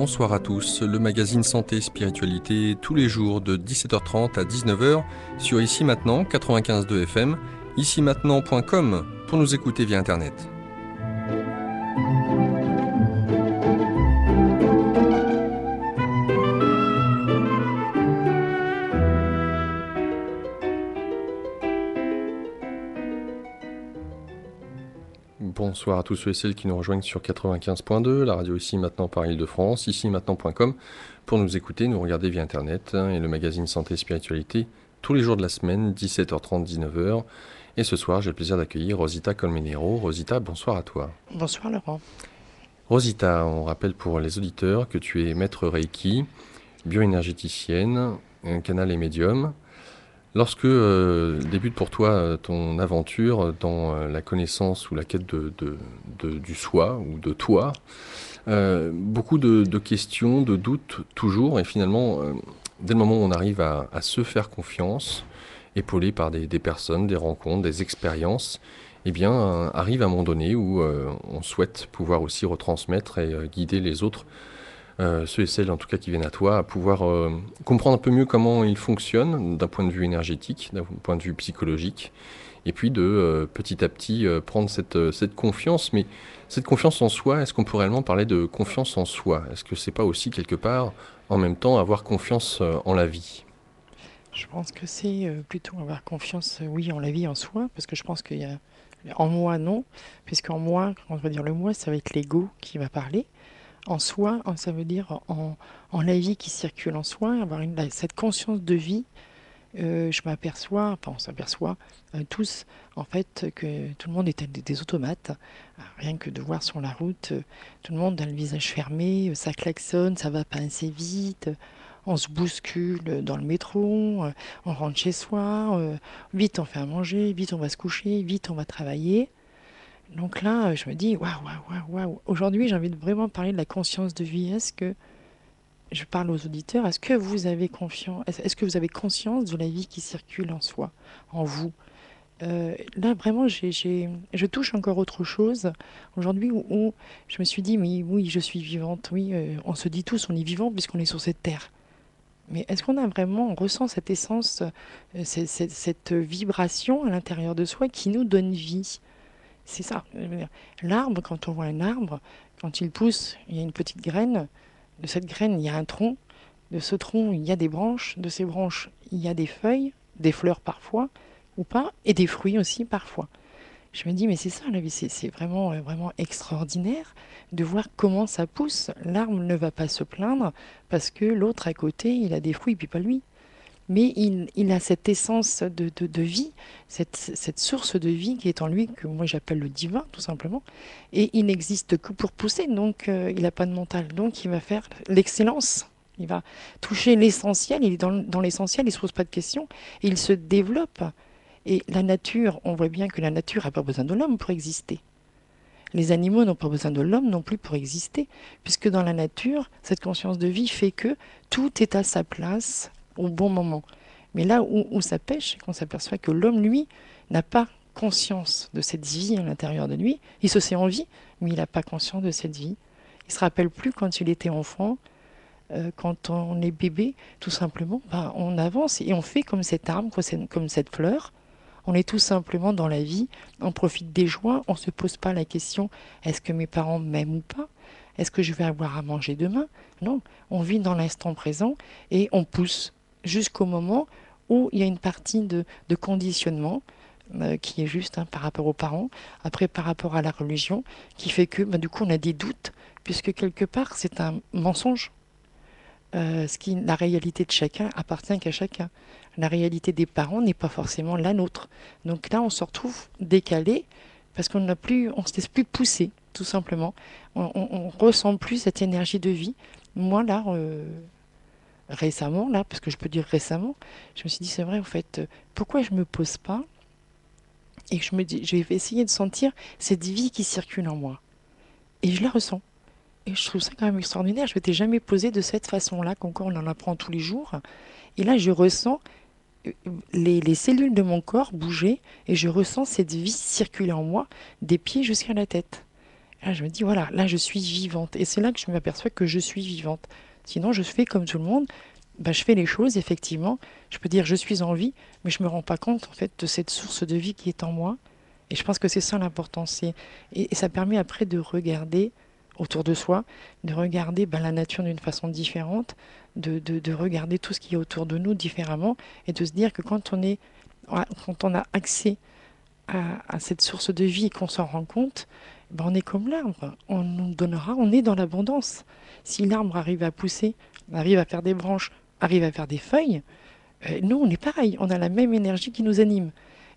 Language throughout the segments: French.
bonsoir à tous. Le magazine Santé Spiritualité tous les jours de 17h30 à 19h sur Ici Maintenant 95.2 FM, ici-maintenant.com pour nous écouter via Internet. Bonsoir à tous ceux et celles qui nous rejoignent sur 95.2, la radio Ici Maintenant par Île-de-France, ici-maintenant.com pour nous écouter, nous regarder via Internet et le magazine Santé Spiritualité tous les jours de la semaine, 17h30, 19h. Et ce soir, j'ai le plaisir d'accueillir Rosita Colmenero. Rosita, bonsoir à toi. Bonsoir Laurent. Rosita, on rappelle pour les auditeurs que tu es maître Reiki, bioénergéticienne, un canal et médium. Lorsque débute pour toi ton aventure dans la connaissance ou la quête du soi ou de toi, beaucoup de questions, de doutes toujours, et finalement, dès le moment où on arrive à se faire confiance, épaulé par des personnes, des rencontres, des expériences, eh bien, arrive un moment donné où on souhaite pouvoir aussi retransmettre et guider les autres, ceux et celles en tout cas qui viennent à toi, à pouvoir comprendre un peu mieux comment ils fonctionnent d'un point de vue énergétique, d'un point de vue psychologique, et puis de petit à petit prendre cette confiance. Mais cette confiance en soi, est-ce qu'on peut réellement parler de confiance en soi? Est-ce que c'est pas aussi quelque part, en même temps, avoir confiance en la vie? Je pense que c'est plutôt avoir confiance, oui, en la vie, en soi, parce que je pense qu'il y a en moi non, puisqu'en moi, quand on va dire le moi, ça va être l'ego qui va parler. En soi, ça veut dire en la vie qui circule en soi, avoir cette conscience de vie. Je m'aperçois, enfin on s'aperçoit tous en fait que tout le monde est des automates. Rien que de voir sur la route, tout le monde a le visage fermé, ça klaxonne, ça va pas assez vite, on se bouscule dans le métro, on rentre chez soi, vite on fait à manger, vite on va se coucher, vite on va travailler. Donc là, je me dis, waouh, waouh, waouh, waouh. Aujourd'hui, j'ai envie de vraiment parler de la conscience de vie. Est-ce que je parle aux auditeurs, est-ce que vous avez confiance, est-ce que vous avez conscience de la vie qui circule en soi, en vous? Là, vraiment, je touche encore autre chose. Aujourd'hui, où je me suis dit, oui, oui, je suis vivante. Oui, on se dit tous, on est vivant puisqu'on est sur cette terre. Mais est-ce qu'on a vraiment, on ressent cette essence, cette vibration à l'intérieur de soi qui nous donne vie? C'est ça. L'arbre, quand on voit un arbre, quand il pousse, il y a une petite graine. De cette graine, il y a un tronc. De ce tronc, il y a des branches. De ces branches, il y a des feuilles, des fleurs parfois, ou pas, et des fruits aussi parfois. Je me dis, mais c'est ça la vie, c'est vraiment, vraiment extraordinaire de voir comment ça pousse. L'arbre ne va pas se plaindre parce que l'autre à côté, il a des fruits, puis pas lui. Mais il a cette essence de vie, cette source de vie qui est en lui, que moi j'appelle le divin, tout simplement. Et il n'existe que pour pousser, donc il n'a pas de mental. Donc il va faire l'excellence. Il va toucher l'essentiel, il est dans l'essentiel, il ne se pose pas de questions, et il se développe. Et la nature, on voit bien que la nature n'a pas besoin de l'homme pour exister. Les animaux n'ont pas besoin de l'homme non plus pour exister, puisque dans la nature, cette conscience de vie fait que tout est à sa place au bon moment. Mais là où ça pêche, c'est qu'on s'aperçoit que l'homme, lui, n'a pas conscience de cette vie à l'intérieur de lui. Il se sait en vie, mais il n'a pas conscience de cette vie. Il ne se rappelle plus quand il était enfant, quand on est bébé, tout simplement, ben, on avance et on fait comme cet arbre, comme cette fleur. On est tout simplement dans la vie, on profite des joies, on ne se pose pas la question est-ce que mes parents m'aiment ou pas? Est-ce que je vais avoir à manger demain? Non, on vit dans l'instant présent et on pousse jusqu'au moment où il y a une partie de conditionnement qui est juste par rapport aux parents, après par rapport à la religion, qui fait que du coup on a des doutes, puisque quelque part c'est un mensonge. La réalité de chacun appartient qu'à chacun. La réalité des parents n'est pas forcément la nôtre. Donc là, on se retrouve décalé parce qu'on n'a plus, on se laisse plus pousser, tout simplement. On ressent plus cette énergie de vie. Moi, là, récemment, là, parce que je peux dire récemment, je me suis dit, c'est vrai, en fait, pourquoi je me pose pas et que je me dis, je vais essayer de sentir cette vie qui circule en moi. Et je la ressens. Et je trouve ça quand même extraordinaire. Je ne m'étais jamais posé de cette façon-là, qu'encore on en apprend tous les jours. Et là, je ressens les cellules de mon corps bouger et je ressens cette vie circuler en moi, des pieds jusqu'à la tête. Là, je me dis, voilà, là, je suis vivante. Et c'est là que je m'aperçois que je suis vivante. Sinon, je fais comme tout le monde. Ben, je fais les choses, effectivement. Je peux dire, je suis en vie, mais je me rends pas compte, en fait, de cette source de vie qui est en moi. Et je pense que c'est ça l'important. Et ça permet après de regarder autour de soi, de regarder ben, la nature d'une façon différente, de regarder tout ce qui est autour de nous différemment, et de se dire que quand on a accès à cette source de vie et qu'on s'en rend compte, ben on est comme l'arbre. On nous donnera, on est dans l'abondance. Si l'arbre arrive à pousser, arrive à faire des branches, arrive à faire des feuilles, nous, on est pareil. On a la même énergie qui nous anime.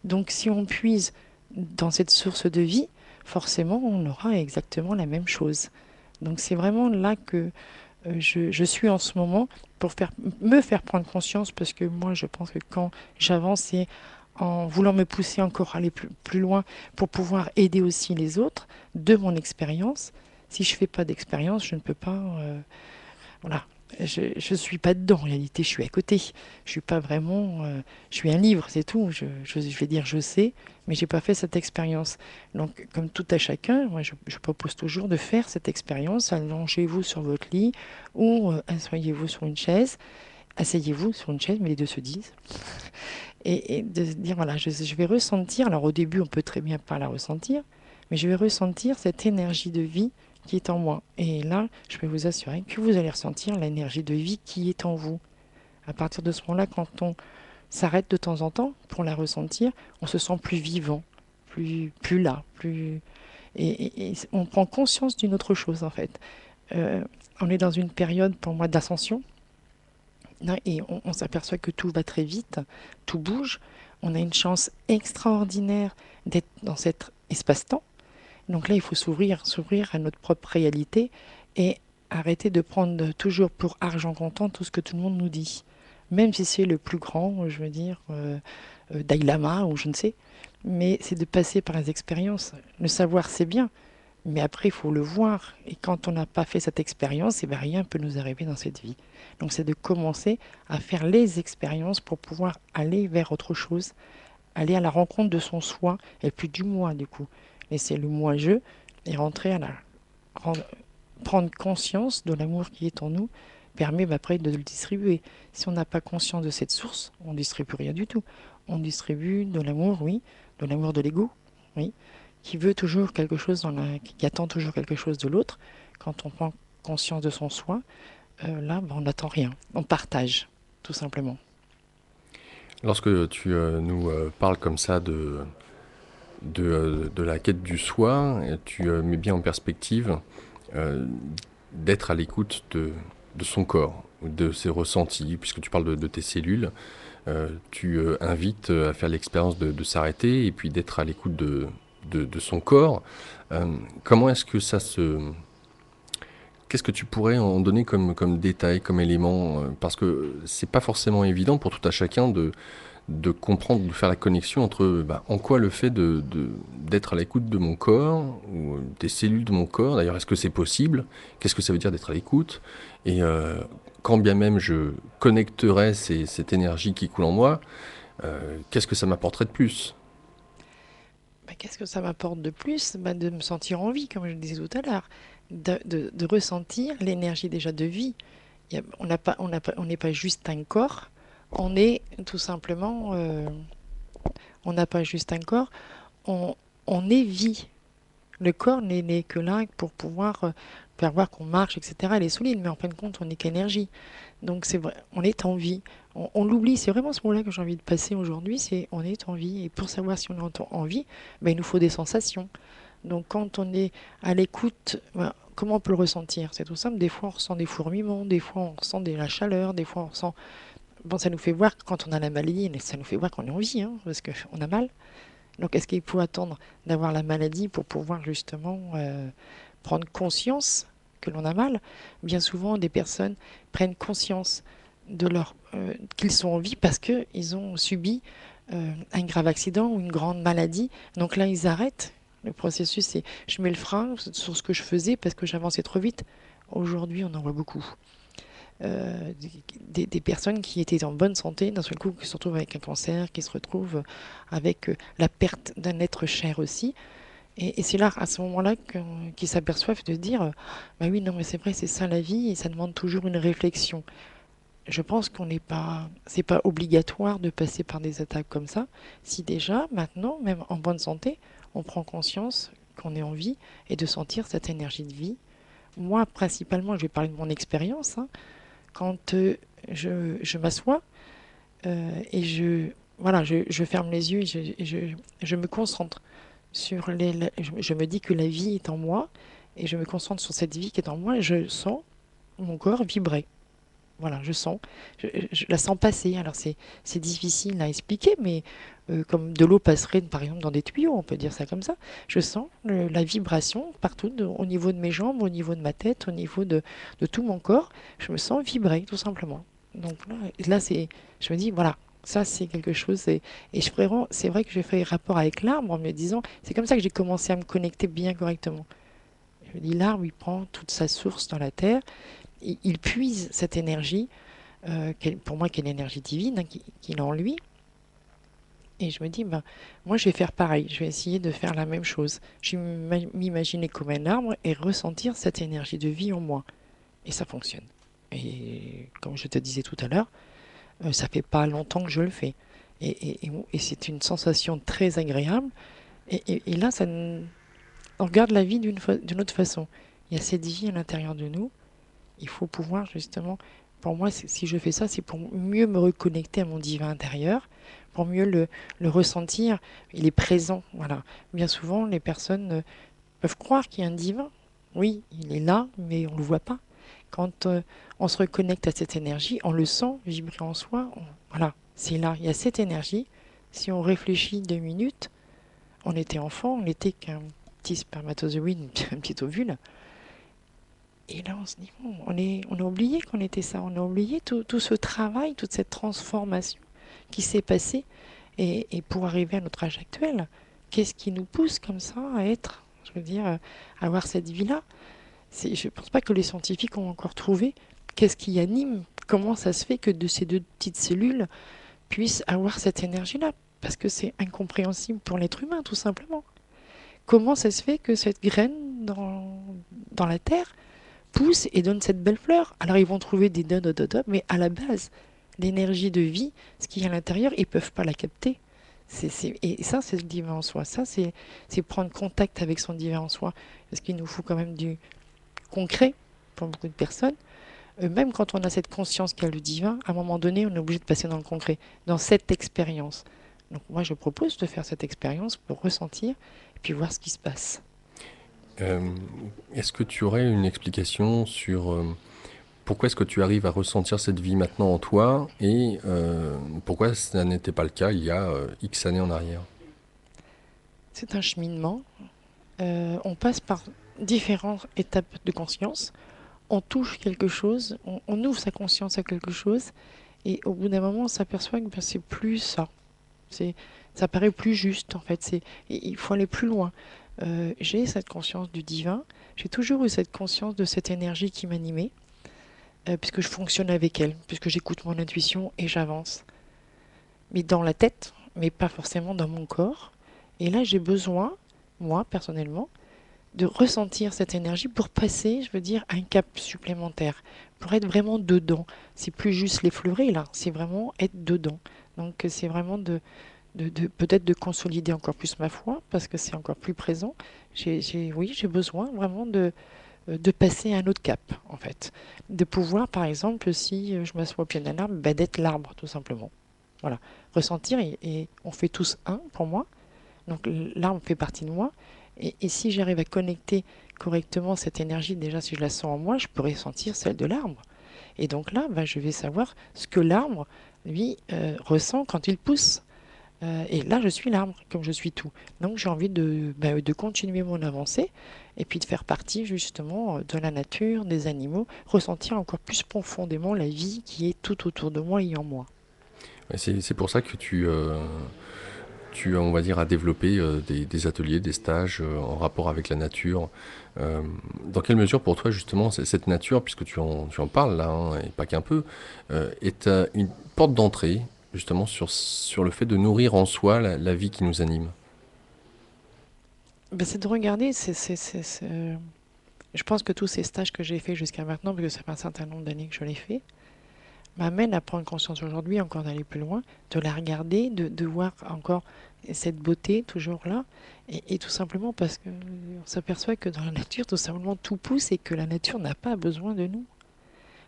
Donc, si on puise dans cette source de vie, forcément, on aura exactement la même chose. Donc, c'est vraiment là que je suis en ce moment pour me faire prendre conscience, parce que moi, je pense que quand j'avance, c'est en voulant me pousser encore à aller plus loin pour pouvoir aider aussi les autres de mon expérience. Si je fais pas d'expérience, je ne peux pas. Voilà. Je suis pas dedans en réalité, je suis à côté. Je suis pas vraiment. Je suis un livre, c'est tout. Je vais dire je sais, mais j'ai pas fait cette expérience. Donc, comme tout à chacun, moi je propose toujours de faire cette expérience. Allongez-vous sur votre lit ou asseyez-vous sur une chaise. Asseyez-vous sur une chaise, mais les deux se disent. Et de se dire voilà, je vais ressentir. Alors au début, on peut très bien pas la ressentir, mais je vais ressentir cette énergie de vie qui est en moi. Et là, je peux vous assurer que vous allez ressentir l'énergie de vie qui est en vous. À partir de ce moment-là, quand on s'arrête de temps en temps pour la ressentir, on se sent plus vivant, plus là, plus... Et on prend conscience d'une autre chose, en fait. Euh, on est dans une période, pour moi, d'ascension, et on s'aperçoit que tout va très vite, tout bouge. On a une chance extraordinaire d'être dans cet espace-temps. Donc là, il faut s'ouvrir à notre propre réalité et arrêter de prendre toujours pour argent comptant tout ce que tout le monde nous dit. Même si c'est le plus grand, je veux dire, Dalai Lama ou je ne sais. Mais c'est de passer par les expériences. Le savoir, c'est bien. Mais après, il faut le voir. Et quand on n'a pas fait cette expérience, eh ben, rien ne peut nous arriver dans cette vie. Donc c'est de commencer à faire les expériences pour pouvoir aller vers autre chose, aller à la rencontre de son soi et plus du moi du coup. Laisser le moi-je et rentrer prendre conscience de l'amour qui est en nous permet après de le distribuer. Si on n'a pas conscience de cette source, on ne distribue rien du tout. On distribue de l'amour, oui, de l'amour de l'ego, oui, qui veut toujours quelque chose qui attend toujours quelque chose de l'autre. Quand on prend conscience de son soi, là, ben, on n'attend rien. On partage, tout simplement. Lorsque tu nous parles comme ça de la quête du soi, et tu mets bien en perspective euh, d'être à l'écoute de son corps, de ses ressentis, puisque tu parles de tes cellules. Tu invites à faire l'expérience de s'arrêter et puis d'être à l'écoute de son corps. Comment est-ce que ça se... Qu'est-ce que tu pourrais en donner comme détail, comme élément parce que c'est pas forcément évident pour tout à chacun de comprendre, de faire la connexion entre bah, en quoi le fait d'être à l'écoute de mon corps, ou des cellules de mon corps, d'ailleurs, est-ce que c'est possible? Qu'est-ce que ça veut dire d'être à l'écoute? Et quand bien même je connecterais cette énergie qui coule en moi, qu'est-ce que ça m'apporterait de plus? Ben, qu'est-ce que ça m'apporte de plus? Ben, de me sentir en vie, comme je le disais tout à l'heure, de ressentir l'énergie déjà de vie. On n'est pas juste un corps, on est tout simplement, on n'a pas juste un corps, on, on est vie. Le corps n'est que là pour pouvoir faire voir qu'on marche, etc. Elle est solide, mais en fin de compte, on n'est qu'énergie. Donc c'est vrai, on est en vie. On l'oublie, c'est vraiment ce mot-là que j'ai envie de passer aujourd'hui, c'est on est en vie. Et pour savoir si on est en vie, ben, il nous faut des sensations. Donc quand on est à l'écoute, ben, comment on peut le ressentir? C'est tout simple, des fois on ressent des fourmillements, des fois on ressent de la chaleur, des fois on ressent... Bon, ça nous fait voir que quand on a la maladie, ça nous fait voir qu'on est en vie, hein, parce qu'on a mal. Donc est-ce qu'il faut attendre d'avoir la maladie pour pouvoir justement prendre conscience que l'on a mal? Bien souvent, des personnes prennent conscience qu'ils sont en vie parce qu'ils ont subi un grave accident ou une grande maladie. Donc là, ils arrêtent. Le processus, c'est je mets le frein sur ce que je faisais parce que j'avançais trop vite. Aujourd'hui, on en voit beaucoup. Des personnes qui étaient en bonne santé, d'un seul coup, qui se retrouvent avec un cancer, qui se retrouvent avec la perte d'un être cher aussi. Et c'est là, à ce moment-là, qu'ils s'aperçoivent de dire, bah oui, non, mais c'est vrai, c'est ça la vie, et ça demande toujours une réflexion. Je pense qu'on n'est pas, c'est pas obligatoire de passer par des étapes comme ça. Si déjà, maintenant, même en bonne santé, on prend conscience qu'on est en vie et de sentir cette énergie de vie. Moi, principalement, je vais parler de mon expérience, hein. Quand je m'assois et voilà, je ferme les yeux je me concentre sur je me dis que la vie est en moi et je me concentre sur cette vie qui est en moi et je sens mon corps vibrer. Voilà, je la sens passer. Alors c'est difficile à expliquer, mais comme de l'eau passerait par exemple dans des tuyaux, on peut dire ça comme ça. Je sens la vibration partout, au niveau de mes jambes, au niveau de ma tête, au niveau de tout mon corps. Je me sens vibrer, tout simplement. Donc là je me dis, voilà, ça c'est quelque chose. Et c'est vrai que j'ai fait rapport avec l'arbre en me disant, c'est comme ça que j'ai commencé à me connecter bien correctement. Je me dis, l'arbre, il prend toute sa source dans la terre, il puise cette énergie, pour moi qui est l'énergie divine, hein, qu'il a en lui. Et je me dis, ben, moi je vais faire pareil, je vais essayer de faire la même chose. Je vais m'imaginer comme un arbre et ressentir cette énergie de vie en moi. Et ça fonctionne. Et comme je te disais tout à l'heure, ça fait pas longtemps que je le fais. Et c'est une sensation très agréable. Et là, on regarde la vie d'une autre façon. Il y a cette vie à l'intérieur de nous. Il faut pouvoir justement, pour moi, si je fais ça, c'est pour mieux me reconnecter à mon divin intérieur, pour mieux le ressentir. Il est présent, voilà. Bien souvent, les personnes peuvent croire qu'il y a un divin. Oui, il est là, mais on ne le voit pas. Quand on se reconnecte à cette énergie, on le sent vibrer en soi. Voilà, c'est là, il y a cette énergie. Si on réfléchit 2 minutes, on était enfant, on n'était qu'un petit spermatozoïde, un petit ovule. Et là, on se dit, bon, on a oublié qu'on était ça, on a oublié tout ce travail, toute cette transformation qui s'est passée. Et pour arriver à notre âge actuel, qu'est-ce qui nous pousse comme ça à être, je veux dire, à avoir cette vie-là? Je ne pense pas que les scientifiques ont encore trouvé qu'est-ce qui anime, comment ça se fait que de ces deux petites cellules puissent avoir cette énergie-là. Parce que c'est incompréhensible pour l'être humain, tout simplement. Comment ça se fait que cette graine dans la terre pousse et donne cette belle fleur? Alors ils vont trouver des dots, mais à la base, l'énergie de vie, ce qui est à l'intérieur, ils ne peuvent pas la capter. Et ça, c'est le divin en soi. Ça, c'est prendre contact avec son divin en soi. Parce qu'il nous faut quand même du concret pour beaucoup de personnes. Même quand on a cette conscience qu'il y a le divin, à un moment donné, on est obligé de passer dans le concret, dans cette expérience. Donc moi, je propose de faire cette expérience pour ressentir et puis voir ce qui se passe. Euh, Est-ce que tu aurais une explication sur pourquoi est-ce que tu arrives à ressentir cette vie maintenant en toi et pourquoi ça n'était pas le cas il y a X années en arrière? C'est un cheminement. On passe par différentes étapes de conscience. On touche quelque chose, on ouvre sa conscience à quelque chose, et au bout d'un moment, on s'aperçoit que ben, c'est plus ça. C'est, ça paraît plus juste, en fait. Il faut aller plus loin. J'ai cette conscience du divin. J'ai toujours eu cette conscience de cette énergie qui m'animait, puisque je fonctionne avec elle, puisque j'écoute mon intuition et j'avance. Mais dans la tête, mais pas forcément dans mon corps. Et là, j'ai besoin, moi, personnellement, de ressentir cette énergie pour passer, je veux dire, à un cap supplémentaire, pour être vraiment dedans. C'est plus juste l'effleurer là, c'est vraiment être dedans. Donc c'est vraiment peut-être de consolider encore plus ma foi, parce que c'est encore plus présent. Oui, j'ai besoin vraiment de passer à un autre cap, en fait. De pouvoir, par exemple, si je m'assois au pied d'un arbre, bah, d'être l'arbre, tout simplement. Voilà. Ressentir, et on fait tous un, pour moi. Donc l'arbre fait partie de moi. Et si j'arrive à connecter correctement cette énergie, déjà si je la sens en moi, je pourrais sentir celle de l'arbre. Et donc là, bah, je vais savoir ce que l'arbre, lui, ressent quand il pousse. Et là, je suis l'arbre, comme je suis tout. Donc j'ai envie de continuer mon avancée et puis de faire partie justement de la nature, des animaux, ressentir encore plus profondément la vie qui est tout autour de moi et en moi. Ouais, c'est pour ça que tu, on va dire, as développé des ateliers, des stages en rapport avec la nature. Euh, dans quelle mesure pour toi justement cette nature, puisque tu en parles là, hein, et pas qu'un peu, est une porte d'entrée justement sur le fait de nourrir en soi la vie qui nous anime? Ben, c'est de regarder, je pense que tous ces stages que j'ai faits jusqu'à maintenant, parce que ça fait un certain nombre d'années que je les fais, m'amènent à prendre conscience aujourd'hui, encore d'aller plus loin, de la regarder, de voir encore cette beauté toujours là, et tout simplement parce que on s'aperçoit que dans la nature, tout simplement, tout pousse et que la nature n'a pas besoin de nous.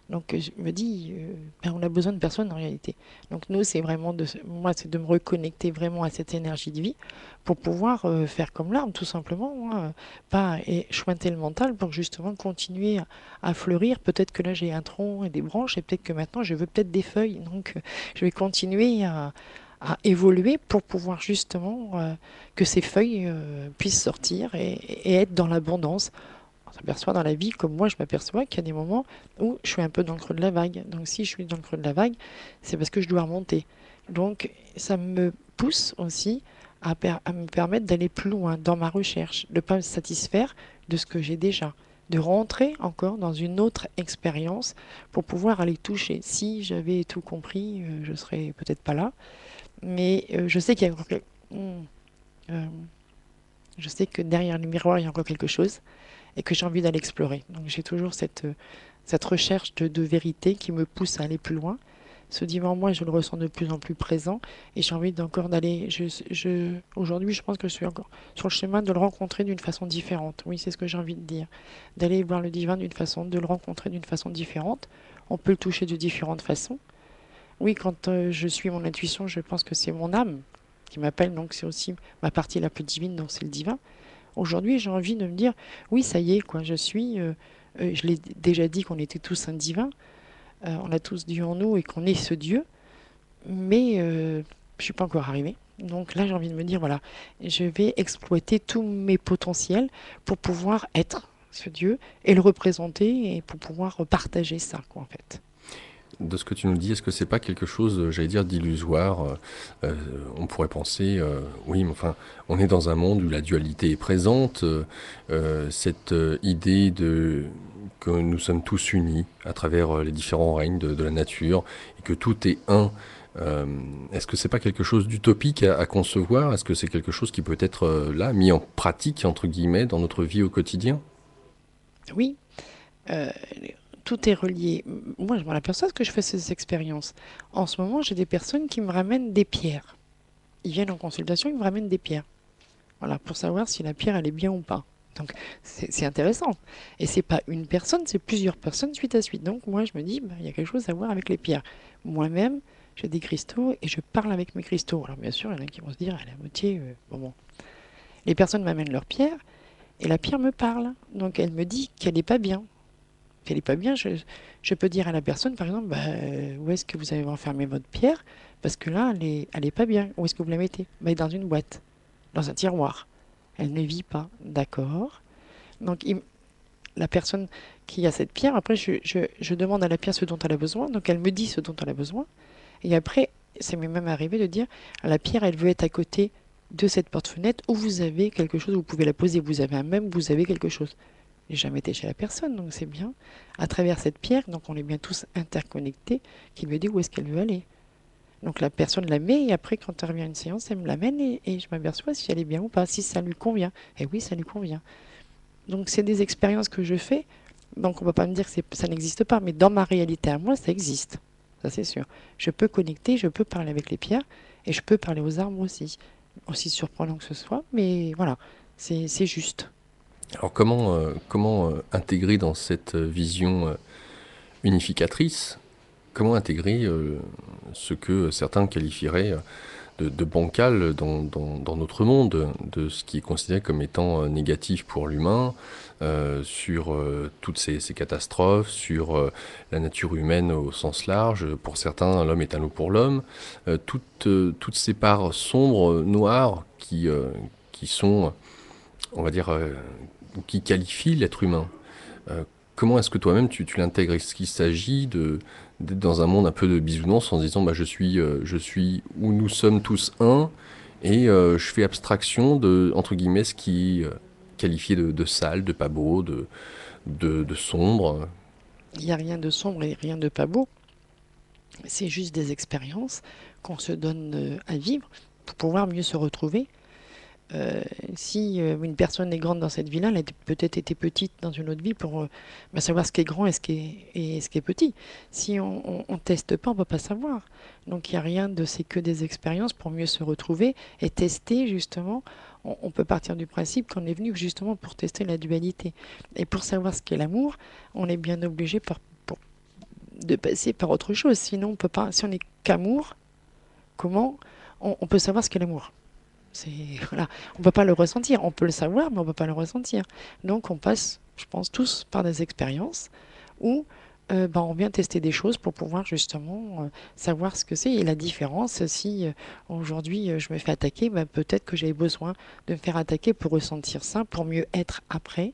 Donc je me dis, ben, on a besoin de personne en réalité. Donc nous, c'est vraiment moi, c'est de me reconnecter vraiment à cette énergie de vie pour pouvoir faire comme l'arbre, tout simplement, moi, pas échouinter le mental pour justement continuer à fleurir. Peut-être que là j'ai un tronc et des branches et peut-être que maintenant je veux peut-être des feuilles. Donc je vais continuer à évoluer pour pouvoir justement que ces feuilles puissent sortir et être dans l'abondance. On s'aperçoit dans la vie, comme moi je m'aperçois qu'il y a des moments où je suis un peu dans le creux de la vague. Donc si je suis dans le creux de la vague, c'est parce que je dois remonter. Donc ça me pousse aussi à me permettre d'aller plus loin dans ma recherche, de ne pas me satisfaire de ce que j'ai déjà, de rentrer encore dans une autre expérience pour pouvoir aller toucher. Si j'avais tout compris, je serais peut-être pas là, mais je sais qu'il y a encore euh, je sais que derrière le miroir, il y a encore quelque chose et que j'ai envie d'aller explorer. Donc j'ai toujours cette recherche de vérité qui me pousse à aller plus loin. Ce divin en moi, je le ressens de plus en plus présent et j'ai envie d'encore d'aller. Aujourd'hui, je pense que je suis encore sur le chemin de le rencontrer d'une façon différente. Oui, c'est ce que j'ai envie de dire. D'aller voir le divin d'une façon, de le rencontrer d'une façon différente. On peut le toucher de différentes façons. Oui, quand je suis mon intuition, je pense que c'est mon âme qui m'appelle, donc c'est aussi ma partie la plus divine, donc c'est le divin. Aujourd'hui, j'ai envie de me dire, oui, ça y est, quoi, je l'ai déjà dit qu'on était tous un divin, on a tous Dieu en nous et qu'on est ce Dieu, mais je suis pas encore arrivée. Donc là, j'ai envie de me dire, voilà, je vais exploiter tous mes potentiels pour pouvoir être ce Dieu et le représenter et pour pouvoir partager ça, quoi, en fait. De ce que tu nous dis, est-ce que c'est pas quelque chose, j'allais dire, d'illusoire on pourrait penser, oui, mais enfin, on est dans un monde où la dualité est présente, cette idée de que nous sommes tous unis à travers les différents règnes de la nature et que tout est un. euh, Est-ce que c'est pas quelque chose d'utopique à concevoir? Est-ce que c'est quelque chose qui peut être là mis en pratique entre guillemets dans notre vie au quotidien? Oui, euh, tout est relié. Moi, je m'en aperçois que je fais ces expériences. En ce moment, j'ai des personnes qui me ramènent des pierres. Ils viennent en consultation, ils me ramènent des pierres. Voilà, pour savoir si la pierre, elle est bien ou pas. Donc, c'est intéressant. Et c'est pas une personne, c'est plusieurs personnes suite à suite. Donc, moi, je me dis, bah, il y a quelque chose à voir avec les pierres. Moi-même, j'ai des cristaux et je parle avec mes cristaux. Alors, bien sûr, il y en a qui vont se dire, elle est à moitié. Bon. Les personnes m'amènent leurs pierres et la pierre me parle. Donc, elle me dit qu'elle n'est pas bien. Qu'elle n'est pas bien, je peux dire à la personne, par exemple, bah, où est-ce que vous avez enfermé votre pierre? Parce que là, elle est pas bien. Où est-ce que vous la mettez? Bah, dans une boîte, dans un tiroir. Elle ne vit pas. D'accord. Donc, la personne qui a cette pierre, après, je demande à la pierre ce dont elle a besoin. Donc, elle me dit ce dont elle a besoin. Et après, ça m'est même arrivé de dire, la pierre, elle veut être à côté de cette porte-fenêtre où vous avez quelque chose, vous pouvez la poser. Vous avez un meuble, vous avez quelque chose. J'ai jamais été chez la personne, donc c'est bien. À travers cette pierre, donc on est bien tous interconnectés, qui me dit où est-ce qu'elle veut aller. Donc la personne la met et après, quand elle revient à une séance, elle me l'amène et je m'aperçois si elle est bien ou pas, si ça lui convient. Et oui, ça lui convient. Donc c'est des expériences que je fais. Donc on ne va pas me dire que ça n'existe pas, mais dans ma réalité à moi, ça existe. Ça c'est sûr. Je peux connecter, je peux parler avec les pierres et je peux parler aux arbres aussi. Aussi surprenant que ce soit, mais voilà, c'est juste. Alors comment intégrer dans cette vision unificatrice, comment intégrer ce que certains qualifieraient de bancal dans notre monde, de ce qui est considéré comme étant négatif pour l'humain, sur toutes ces catastrophes, sur la nature humaine au sens large. Pour certains, l'homme est un loup pour l'homme. Toutes ces parts sombres, noires, qui sont, on va dire, qui qualifient l'être humain. Euh, Comment est-ce que toi-même tu l'intègres? Est-ce qu'il s'agit d'être dans un monde un peu de bisounours en se disant bah, je suis où nous sommes tous un et je fais abstraction de, entre guillemets, ce qui est qualifié de sale, de pas beau, de sombre? Il n'y a rien de sombre et rien de pas beau. C'est juste des expériences qu'on se donne à vivre pour pouvoir mieux se retrouver. Euh, si une personne est grande dans cette vie-là, elle a peut-être été petite dans une autre vie pour savoir ce qui est grand et ce qui est petit. Si on teste pas, on peut pas savoir. Donc il n'y a rien de c'est que des expériences pour mieux se retrouver et tester justement. On peut partir du principe qu'on est venu justement pour tester la dualité. Et pour savoir ce qu'est l'amour, on est bien obligé de passer par autre chose. Sinon, on peut pas. Si on n'est qu'amour, comment on peut savoir ce qu'est l'amour? C'est voilà, on peut pas le ressentir. On peut le savoir, mais on peut pas le ressentir. Donc on passe, je pense, tous par des expériences où on vient tester des choses pour pouvoir justement savoir ce que c'est et la différence. Si aujourd'hui je me fais attaquer, ben, peut-être que j'ai besoin de me faire attaquer pour ressentir ça, pour mieux être après.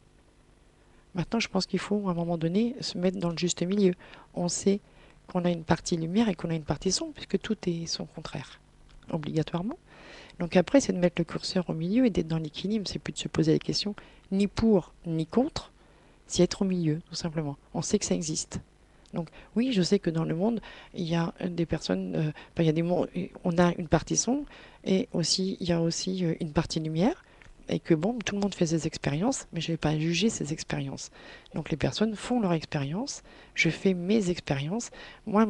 Maintenant, je pense qu'il faut à un moment donné se mettre dans le juste milieu. On sait qu'on a une partie lumière et qu'on a une partie sombre, puisque tout est son contraire, obligatoirement. Donc après, c'est de mettre le curseur au milieu et d'être dans l'équilibre. C'est plus de se poser la question ni pour ni contre, c'est être au milieu, tout simplement. On sait que ça existe. Donc oui, je sais que dans le monde, il y a des personnes, il y a des mondes, on a une partie sombre et aussi il y a aussi une partie lumière. Et que bon, tout le monde fait ses expériences, mais je ne vais pas juger ces expériences. Donc les personnes font leur expérience, je fais mes expériences. Moi,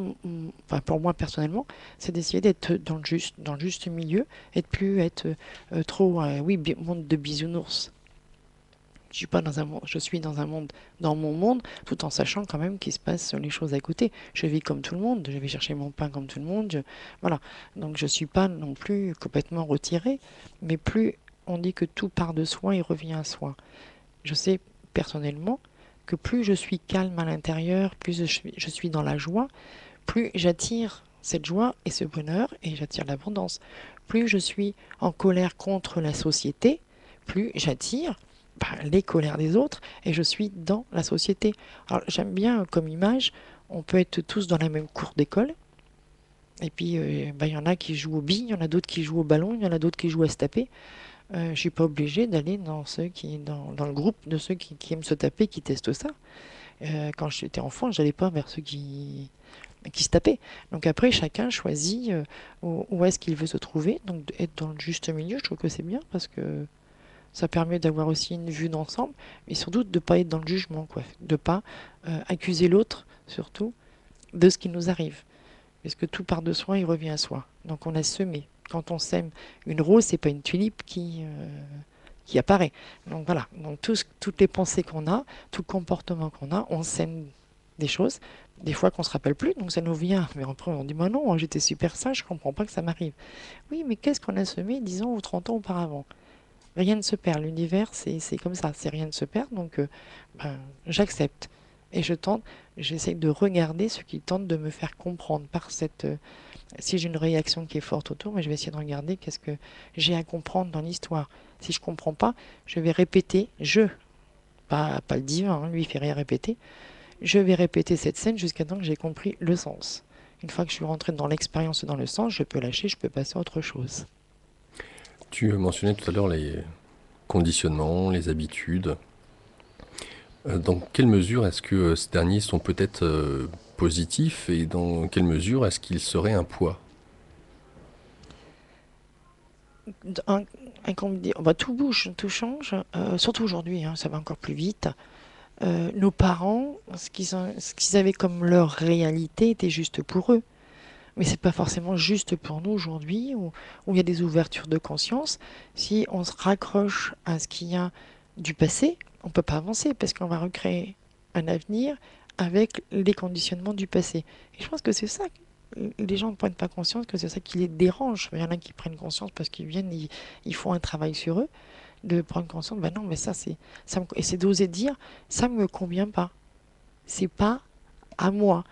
enfin, pour moi personnellement, c'est d'essayer d'être dans le juste milieu et de plus être trop, oui, monde de bisounours. Je suis pas dans un monde, je suis dans un monde, dans mon monde, tout en sachant quand même qu'il se passe les choses à côté. Je vis comme tout le monde, je vais chercher mon pain comme tout le monde, voilà. Donc je suis pas non plus complètement retirée, mais plus on dit que tout part de soi et revient à soi. Je sais personnellement que plus je suis calme à l'intérieur, plus je suis dans la joie, plus j'attire cette joie et ce bonheur et j'attire l'abondance. Plus je suis en colère contre la société, plus j'attire les colères des autres et je suis dans la société. Alors j'aime bien comme image, on peut être tous dans la même cour d'école et puis il y en a qui jouent aux billes, il y en a d'autres qui jouent au ballon, il y en a d'autres qui jouent à se taper. Je suis pas obligée d'aller dans le groupe de ceux qui aiment se taper, qui testent ça. Quand j'étais enfant, j'allais pas vers ceux qui se tapaient. Donc après, chacun choisit où est-ce qu'il veut se trouver. Donc être dans le juste milieu, je trouve que c'est bien parce que ça permet d'avoir aussi une vue d'ensemble, mais surtout de ne pas être dans le jugement, quoi. De ne pas accuser l'autre, surtout, de ce qui nous arrive. Parce que tout part de soi, il revient à soi. Donc on a semé. Quand on sème une rose, c'est pas une tulipe qui apparaît. Donc voilà. Donc toutes les pensées qu'on a, tout le comportement qu'on a, on sème des choses, des fois qu'on se rappelle plus, donc ça nous vient. Mais après on dit, moi non, j'étais super sage, je comprends pas que ça m'arrive. Oui, mais qu'est-ce qu'on a semé 10 ans ou 30 ans auparavant? Rien ne se perd. L'univers, c'est comme ça, c'est rien ne se perd. Donc j'accepte. Et j'essaie de regarder ce qui tente de me faire comprendre par cette, si j'ai une réaction qui est forte autour, mais je vais essayer de regarder qu'est-ce que j'ai à comprendre dans l'histoire. Si je comprends pas, je vais répéter, pas le divin, hein, lui il fait rien répéter, je vais répéter cette scène jusqu'à temps que j'ai compris le sens. Une fois que je suis rentré dans l'expérience et dans le sens, je peux lâcher, je peux passer à autre chose. Tu mentionnais tout à l'heure les conditionnements, les habitudes. Dans quelle mesure est-ce que ces derniers sont peut-être positifs et dans quelle mesure est-ce qu'ils seraient un poids? Un, tout bouge, tout change, surtout aujourd'hui, hein, ça va encore plus vite. Nos parents, ce qu'ils avaient comme leur réalité était juste pour eux. Mais c'est pas forcément juste pour nous aujourd'hui, où il y a des ouvertures de conscience. Si on se raccroche à ce qu'il y a du passé, on peut pas avancer parce qu'on va recréer un avenir avec les conditionnements du passé. Et je pense que c'est ça. Les gens ne prennent pas conscience que c'est ça qui les dérange. Il y en a qui prennent conscience parce qu'ils viennent, ils font un travail sur eux, de prendre conscience, ben non, mais et c'est d'oser dire, ça me convient pas. C'est pas à moi,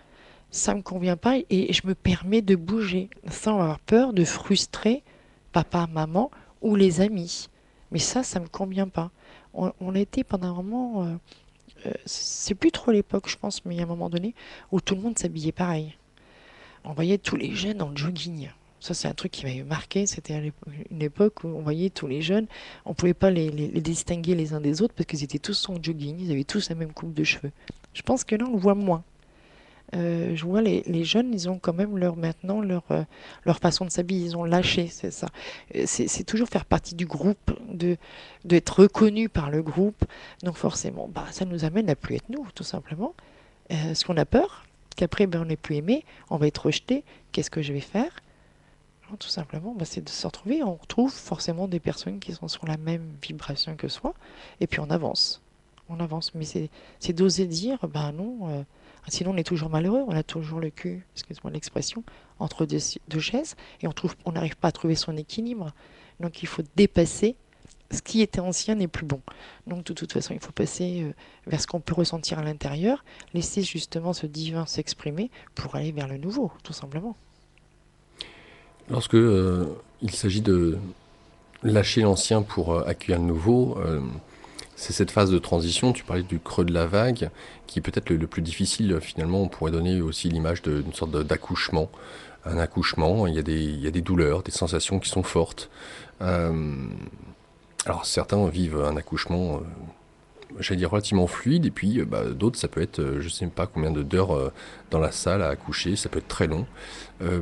ça me convient pas et je me permets de bouger sans avoir peur de frustrer papa, maman ou les amis. Mais ça me convient pas. On était pendant un moment, c'est plus trop l'époque, je pense, mais il y a un moment donné où tout le monde s'habillait pareil. On voyait tous les jeunes en jogging. Ça, c'est un truc qui m'avait marqué. C'était une époque où on voyait tous les jeunes, on pouvait pas les distinguer les uns des autres parce qu'ils étaient tous en jogging, ils avaient tous la même coupe de cheveux. Je pense que là, on le voit moins. Je vois les jeunes, ils ont quand même maintenant leur façon de s'habiller, ils ont lâché, c'est ça. C'est toujours faire partie du groupe, d'être reconnu par le groupe. Donc forcément, bah, ça nous amène à plus être nous, tout simplement. Parce qu'on a peur qu'après, ben, on n'est plus aimé, on va être rejeté. Qu'est-ce que je vais faire? Non, tout simplement, bah, c'est de se retrouver. On retrouve forcément des personnes qui sont sur la même vibration que soi, et puis on avance. On avance, mais c'est d'oser dire, ben non, sinon on est toujours malheureux, on a toujours le cul, excuse-moi l'expression, entre deux chaises, et on n'arrive pas à trouver son équilibre. Donc il faut dépasser ce qui était ancien n'est plus bon. Donc de toute façon, il faut passer vers ce qu'on peut ressentir à l'intérieur, laisser justement ce divin s'exprimer pour aller vers le nouveau, tout simplement. Lorsque il s'agit de lâcher l'ancien pour accueillir le nouveau, c'est cette phase de transition, tu parlais du creux de la vague, qui est peut-être le plus difficile finalement. On pourrait donner aussi l'image d'une sorte d'accouchement. Un accouchement, il y a des douleurs, des sensations qui sont fortes. Euh, alors certains vivent un accouchement, j'allais dire relativement fluide, et puis bah, d'autres, ça peut être, je sais pas combien d'heures dans la salle à accoucher, ça peut être très long. Euh,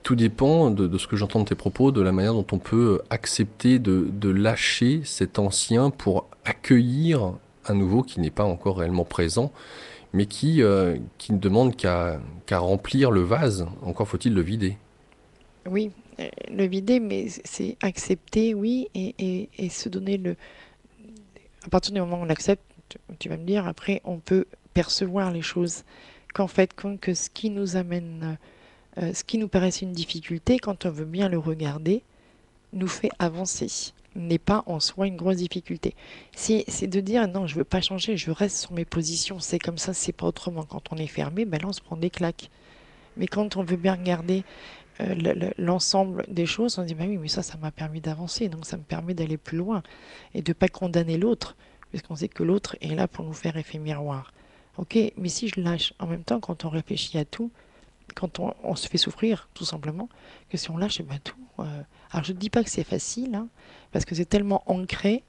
Tout dépend de ce que j'entends de tes propos, de la manière dont on peut accepter de lâcher cet ancien pour accueillir un nouveau qui n'est pas encore réellement présent, mais qui ne demande qu'à remplir le vase. Encore faut-il le vider. Oui, le vider, mais c'est accepter, oui, et se donner le... À partir du moment où on l'accepte, tu vas me dire, après, on peut percevoir les choses. Qu'en fait, que ce qui nous amène, ce qui nous paraît une difficulté, quand on veut bien le regarder, nous fait avancer, n'est pas en soi une grosse difficulté. C'est de dire non, je veux pas changer, je reste sur mes positions, c'est comme ça, c'est pas autrement. Quand on est fermé, ben là on se prend des claques. Mais quand on veut bien regarder l'ensemble des choses, on dit bah oui, mais ça m'a permis d'avancer, donc ça me permet d'aller plus loin et de pas condamner l'autre, puisqu'on sait que l'autre est là pour nous faire effet miroir. Ok, mais si je lâche, en même temps, quand on réfléchit à tout, quand on se fait souffrir, tout simplement, que si on lâche, eh ben tout. Alors je ne dis pas que c'est facile, hein, parce que c'est tellement ancré,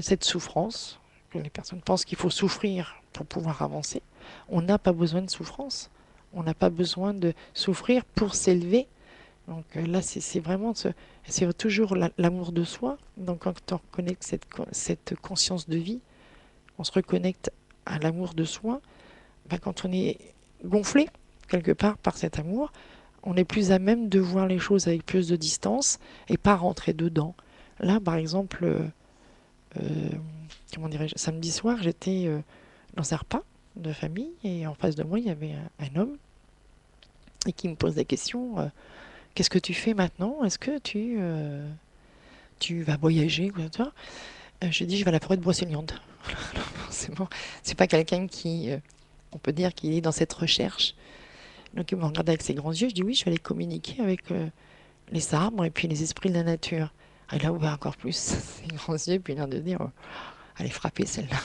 cette souffrance, que les personnes pensent qu'il faut souffrir pour pouvoir avancer. On n'a pas besoin de souffrance. On n'a pas besoin de souffrir pour s'élever. Donc là, c'est vraiment, c'est toujours l'amour de soi. Donc quand on reconnecte cette conscience de vie, on se reconnecte à l'amour de soi. Ben, quand on est gonflé quelque part par cet amour, on est plus à même de voir les choses avec plus de distance et pas rentrer dedans. Là, par exemple, euh, comment dirais-je, samedi soir, j'étais dans un repas de famille et en face de moi, il y avait un homme et qui me pose des questions. Qu'est-ce que tu fais maintenant? Est-ce que tu vas voyager ou quoi? Je dis, je vais à la forêt de Brocéliande. Forcément, c'est pas quelqu'un qui, on peut dire qu'il est dans cette recherche. Donc il me regarde avec ses grands yeux. Je dis oui, je vais aller communiquer avec les arbres et puis les esprits de la nature. Ah, il a ouvert encore plus ses grands yeux, puis il a l'air de dire, allez frapper celle-là.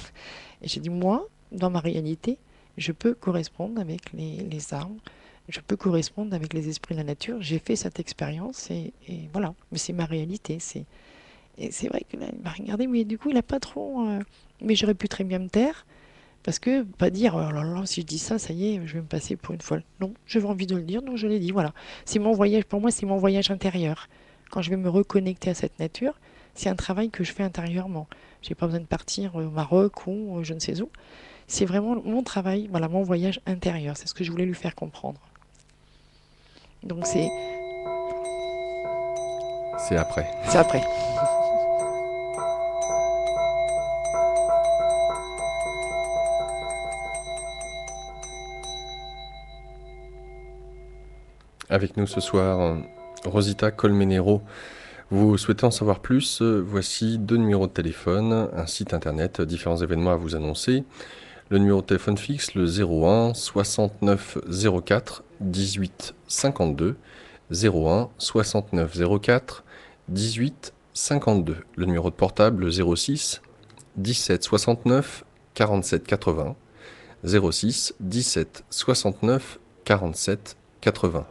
Et j'ai dit, moi, dans ma réalité, je peux correspondre avec les arbres, je peux correspondre avec les esprits de la nature. J'ai fait cette expérience et voilà. Mais c'est ma réalité. Et c'est vrai que là, il m'a regardé, mais du coup, il n'a pas trop. Mais j'aurais pu très bien me taire. Parce que pas dire, oh là là, si je dis ça, ça y est, je vais me passer pour une folle. Non, j'avais envie de le dire, donc je l'ai dit, voilà. C'est mon voyage, pour moi, c'est mon voyage intérieur. Quand je vais me reconnecter à cette nature, c'est un travail que je fais intérieurement. J'ai pas besoin de partir au Maroc ou je ne sais où. C'est vraiment mon travail, voilà, mon voyage intérieur. C'est ce que je voulais lui faire comprendre. Donc C'est après. c'est après. Avec nous ce soir, Rosita Colmenero. Vous souhaitez en savoir plus? Voici deux numéros de téléphone, un site internet, différents événements à vous annoncer. Le numéro de téléphone fixe, le 01 69 04 18 52. 01 69 04 18 52. Le numéro de portable, le 06 17 69 47 80. 06 17 69 47 80.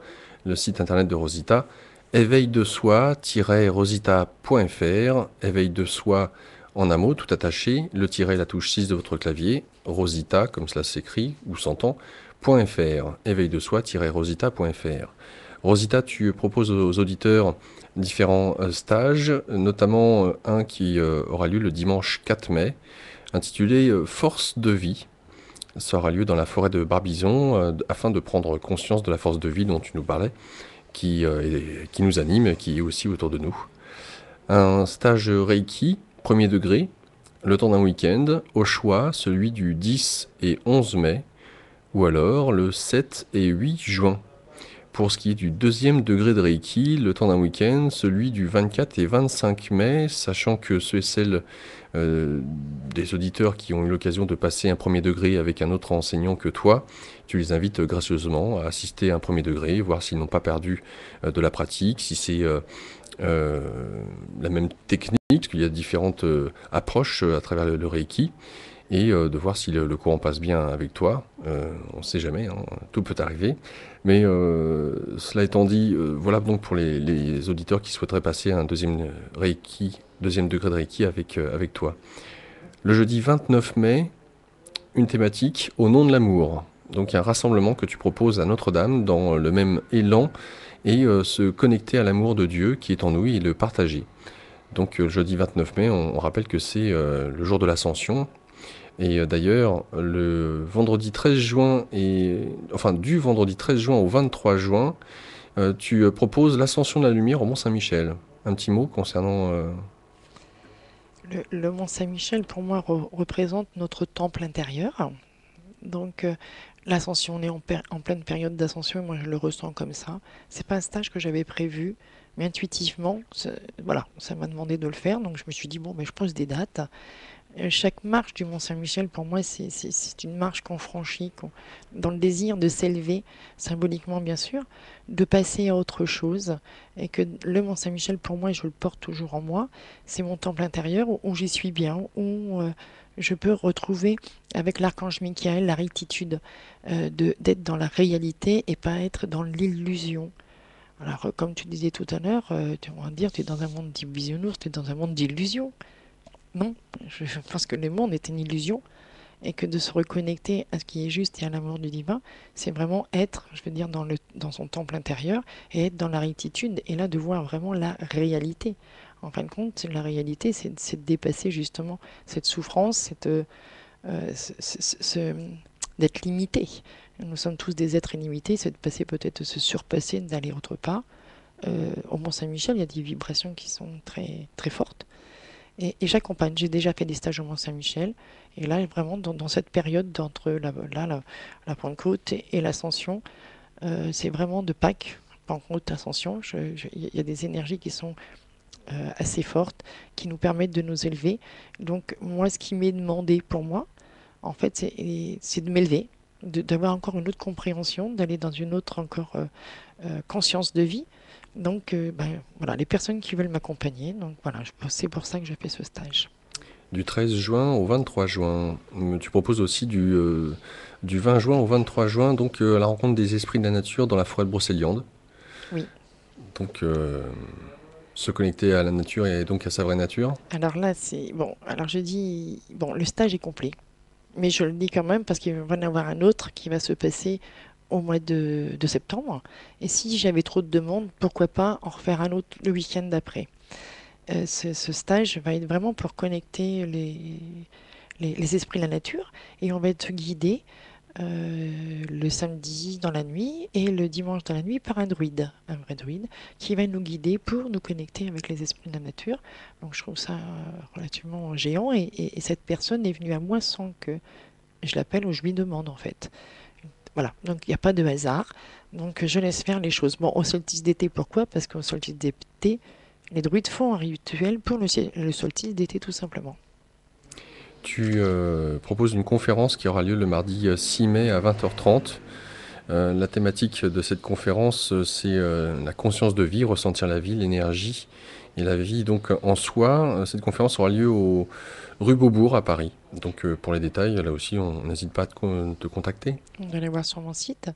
Le site internet de Rosita, éveil de soi-rosita.fr, éveil de soi en un mot, tout attaché, le tiret, la touche 6 de votre clavier, Rosita, comme cela s'écrit ou s'entend, éveil de soi-rosita.fr. Rosita, tu proposes aux auditeurs différents stages, notamment un qui aura lieu le dimanche 4 mai, intitulé Force de vie. Ça aura lieu dans la forêt de Barbizon, afin de prendre conscience de la force de vie dont tu nous parlais, qui nous anime, qui est aussi autour de nous. Un stage Reiki, premier degré, le temps d'un week-end, au choix, celui du 10 et 11 mai, ou alors le 7 et 8 juin. Pour ce qui est du deuxième degré de Reiki, le temps d'un week-end, celui du 24 et 25 mai, sachant que ceux et celles des auditeurs qui ont eu l'occasion de passer un premier degré avec un autre enseignant que toi, tu les invites gracieusement à assister à un premier degré, voir s'ils n'ont pas perdu de la pratique, si c'est la même technique, parce qu'il y a différentes approches à travers le Reiki, et de voir si le courant passe bien avec toi. On ne sait jamais, hein, tout peut arriver. Mais cela étant dit, voilà donc pour les auditeurs qui souhaiteraient passer un deuxième degré de Reiki avec toi. Le jeudi 29 mai, une thématique au nom de l'amour. Donc un rassemblement que tu proposes à Notre-Dame dans le même élan et se connecter à l'amour de Dieu qui est en nous et le partager. Donc le jeudi 29 mai, on rappelle que c'est le jour de l'Ascension. Et d'ailleurs, le vendredi 13 juin, du vendredi 13 juin au 23 juin, tu proposes l'Ascension de la Lumière au Mont-Saint-Michel. Un petit mot concernant... Le Mont Saint-Michel, pour moi, représente notre temple intérieur. Donc, l'ascension, on est en pleine période d'ascension, et moi je le ressens comme ça. C'est pas un stage que j'avais prévu, mais intuitivement, voilà, ça m'a demandé de le faire, donc je me suis dit, bon, ben, je pose des dates. Chaque marche du Mont Saint-Michel, pour moi, c'est une marche qu'on franchit, dans le désir de s'élever, symboliquement bien sûr, de passer à autre chose, et que le Mont Saint-Michel, pour moi, et je le porte toujours en moi, c'est mon temple intérieur où j'y suis bien, où je peux retrouver avec l'archange Michael la rectitude d'être dans la réalité et pas être dans l'illusion. Alors, comme tu disais tout à l'heure, tu vas dire, tu es dans un monde dit bisounours, tu es dans un monde d'illusion. Non, je pense que le monde est une illusion et que de se reconnecter à ce qui est juste et à l'amour du divin, c'est vraiment être, je veux dire, dans son temple intérieur et être dans la rectitude et là de voir vraiment la réalité. En fin de compte, la réalité, c'est de dépasser justement cette souffrance, d'être limité. Nous sommes tous des êtres illimités, c'est de passer peut-être de se surpasser, d'aller autre part. Au Mont-Saint-Michel, il y a des vibrations qui sont très, très fortes. Et j'accompagne. J'ai déjà fait des stages au Mont-Saint-Michel. Et là, vraiment, dans cette période d'entre la Pentecôte et l'Ascension, c'est vraiment de Pâques, Pentecôte, Ascension. Il y a des énergies qui sont assez fortes, qui nous permettent de nous élever. Donc, moi, ce qui m'est demandé pour moi, en fait, c'est de m'élever, d'avoir encore une autre compréhension, d'aller dans une autre encore conscience de vie. Donc, voilà, les personnes qui veulent m'accompagner, donc voilà, c'est pour ça que je fais ce stage. Du 13 juin au 23 juin. Tu proposes aussi du 20 juin au 23 juin, donc à la rencontre des esprits de la nature dans la forêt de Brocéliande. Oui. Donc, se connecter à la nature et donc à sa vraie nature. Alors là, c'est bon. Alors je dis, bon, le stage est complet, mais je le dis quand même parce qu'il va y en avoir un autre qui va se passer au mois de septembre. Et si j'avais trop de demandes, pourquoi pas en refaire un autre le week-end d'après. Ce stage va être vraiment pour connecter les esprits de la nature et on va être guidé le samedi dans la nuit et le dimanche dans la nuit par un vrai druide, qui va nous guider pour nous connecter avec les esprits de la nature. Donc je trouve ça relativement géant et cette personne est venue à moi sans que je l'appelle ou je lui demande en fait. Voilà, donc il n'y a pas de hasard. Donc je laisse faire les choses. Bon, au solstice d'été, pourquoi? Parce qu'au solstice d'été, les druides font un rituel pour le solstice d'été tout simplement. Tu proposes une conférence qui aura lieu le mardi 6 mai à 20h30. La thématique de cette conférence, c'est la conscience de vie, ressentir la vie, l'énergie et la vie donc en soi. Cette conférence aura lieu au rue Beaubourg à Paris. Donc pour les détails, là aussi, on n'hésite pas à te contacter. On va aller voir sur mon site.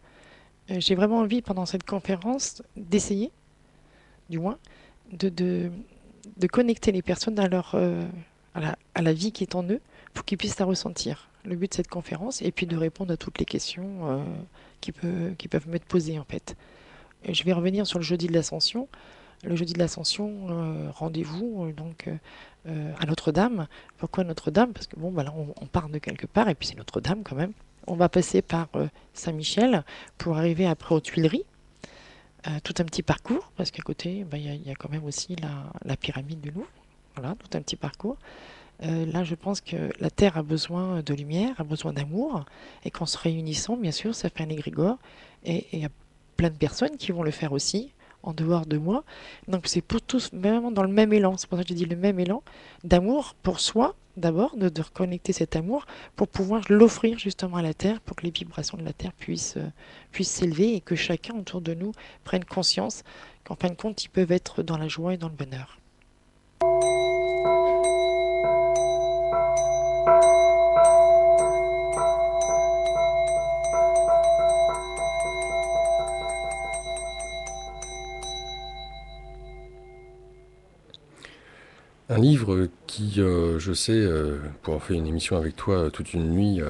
J'ai vraiment envie pendant cette conférence d'essayer, du moins, de, de, de connecter les personnes à à la vie qui est en eux pour qu'ils puissent la ressentir. Le but de cette conférence et puis de répondre à toutes les questions qui peuvent m'être posées en fait. Et je vais revenir sur le jeudi de l'Ascension. Le jeudi de l'Ascension, rendez-vous à Notre-Dame. Pourquoi Notre-Dame? Parce que bon, bah là, on part de quelque part et puis c'est Notre-Dame quand même. On va passer par Saint-Michel pour arriver après aux Tuileries. Tout un petit parcours, parce qu'à côté, bah, y a quand même aussi la pyramide du Louvre. Voilà, tout un petit parcours. Là, je pense que la Terre a besoin de lumière, a besoin d'amour, et qu'en se réunissant, bien sûr, ça fait un égrégore. Et il y a plein de personnes qui vont le faire aussi, en dehors de moi. Donc c'est pour tous vraiment dans le même élan. C'est pour ça que je dis le même élan d'amour pour soi, d'abord, de reconnecter cet amour pour pouvoir l'offrir justement à la Terre, pour que les vibrations de la Terre puissent s'élever et que chacun autour de nous prenne conscience qu'en fin de compte, ils peuvent être dans la joie et dans le bonheur. Un livre qui, je sais, pour avoir fait une émission avec toi toute une nuit,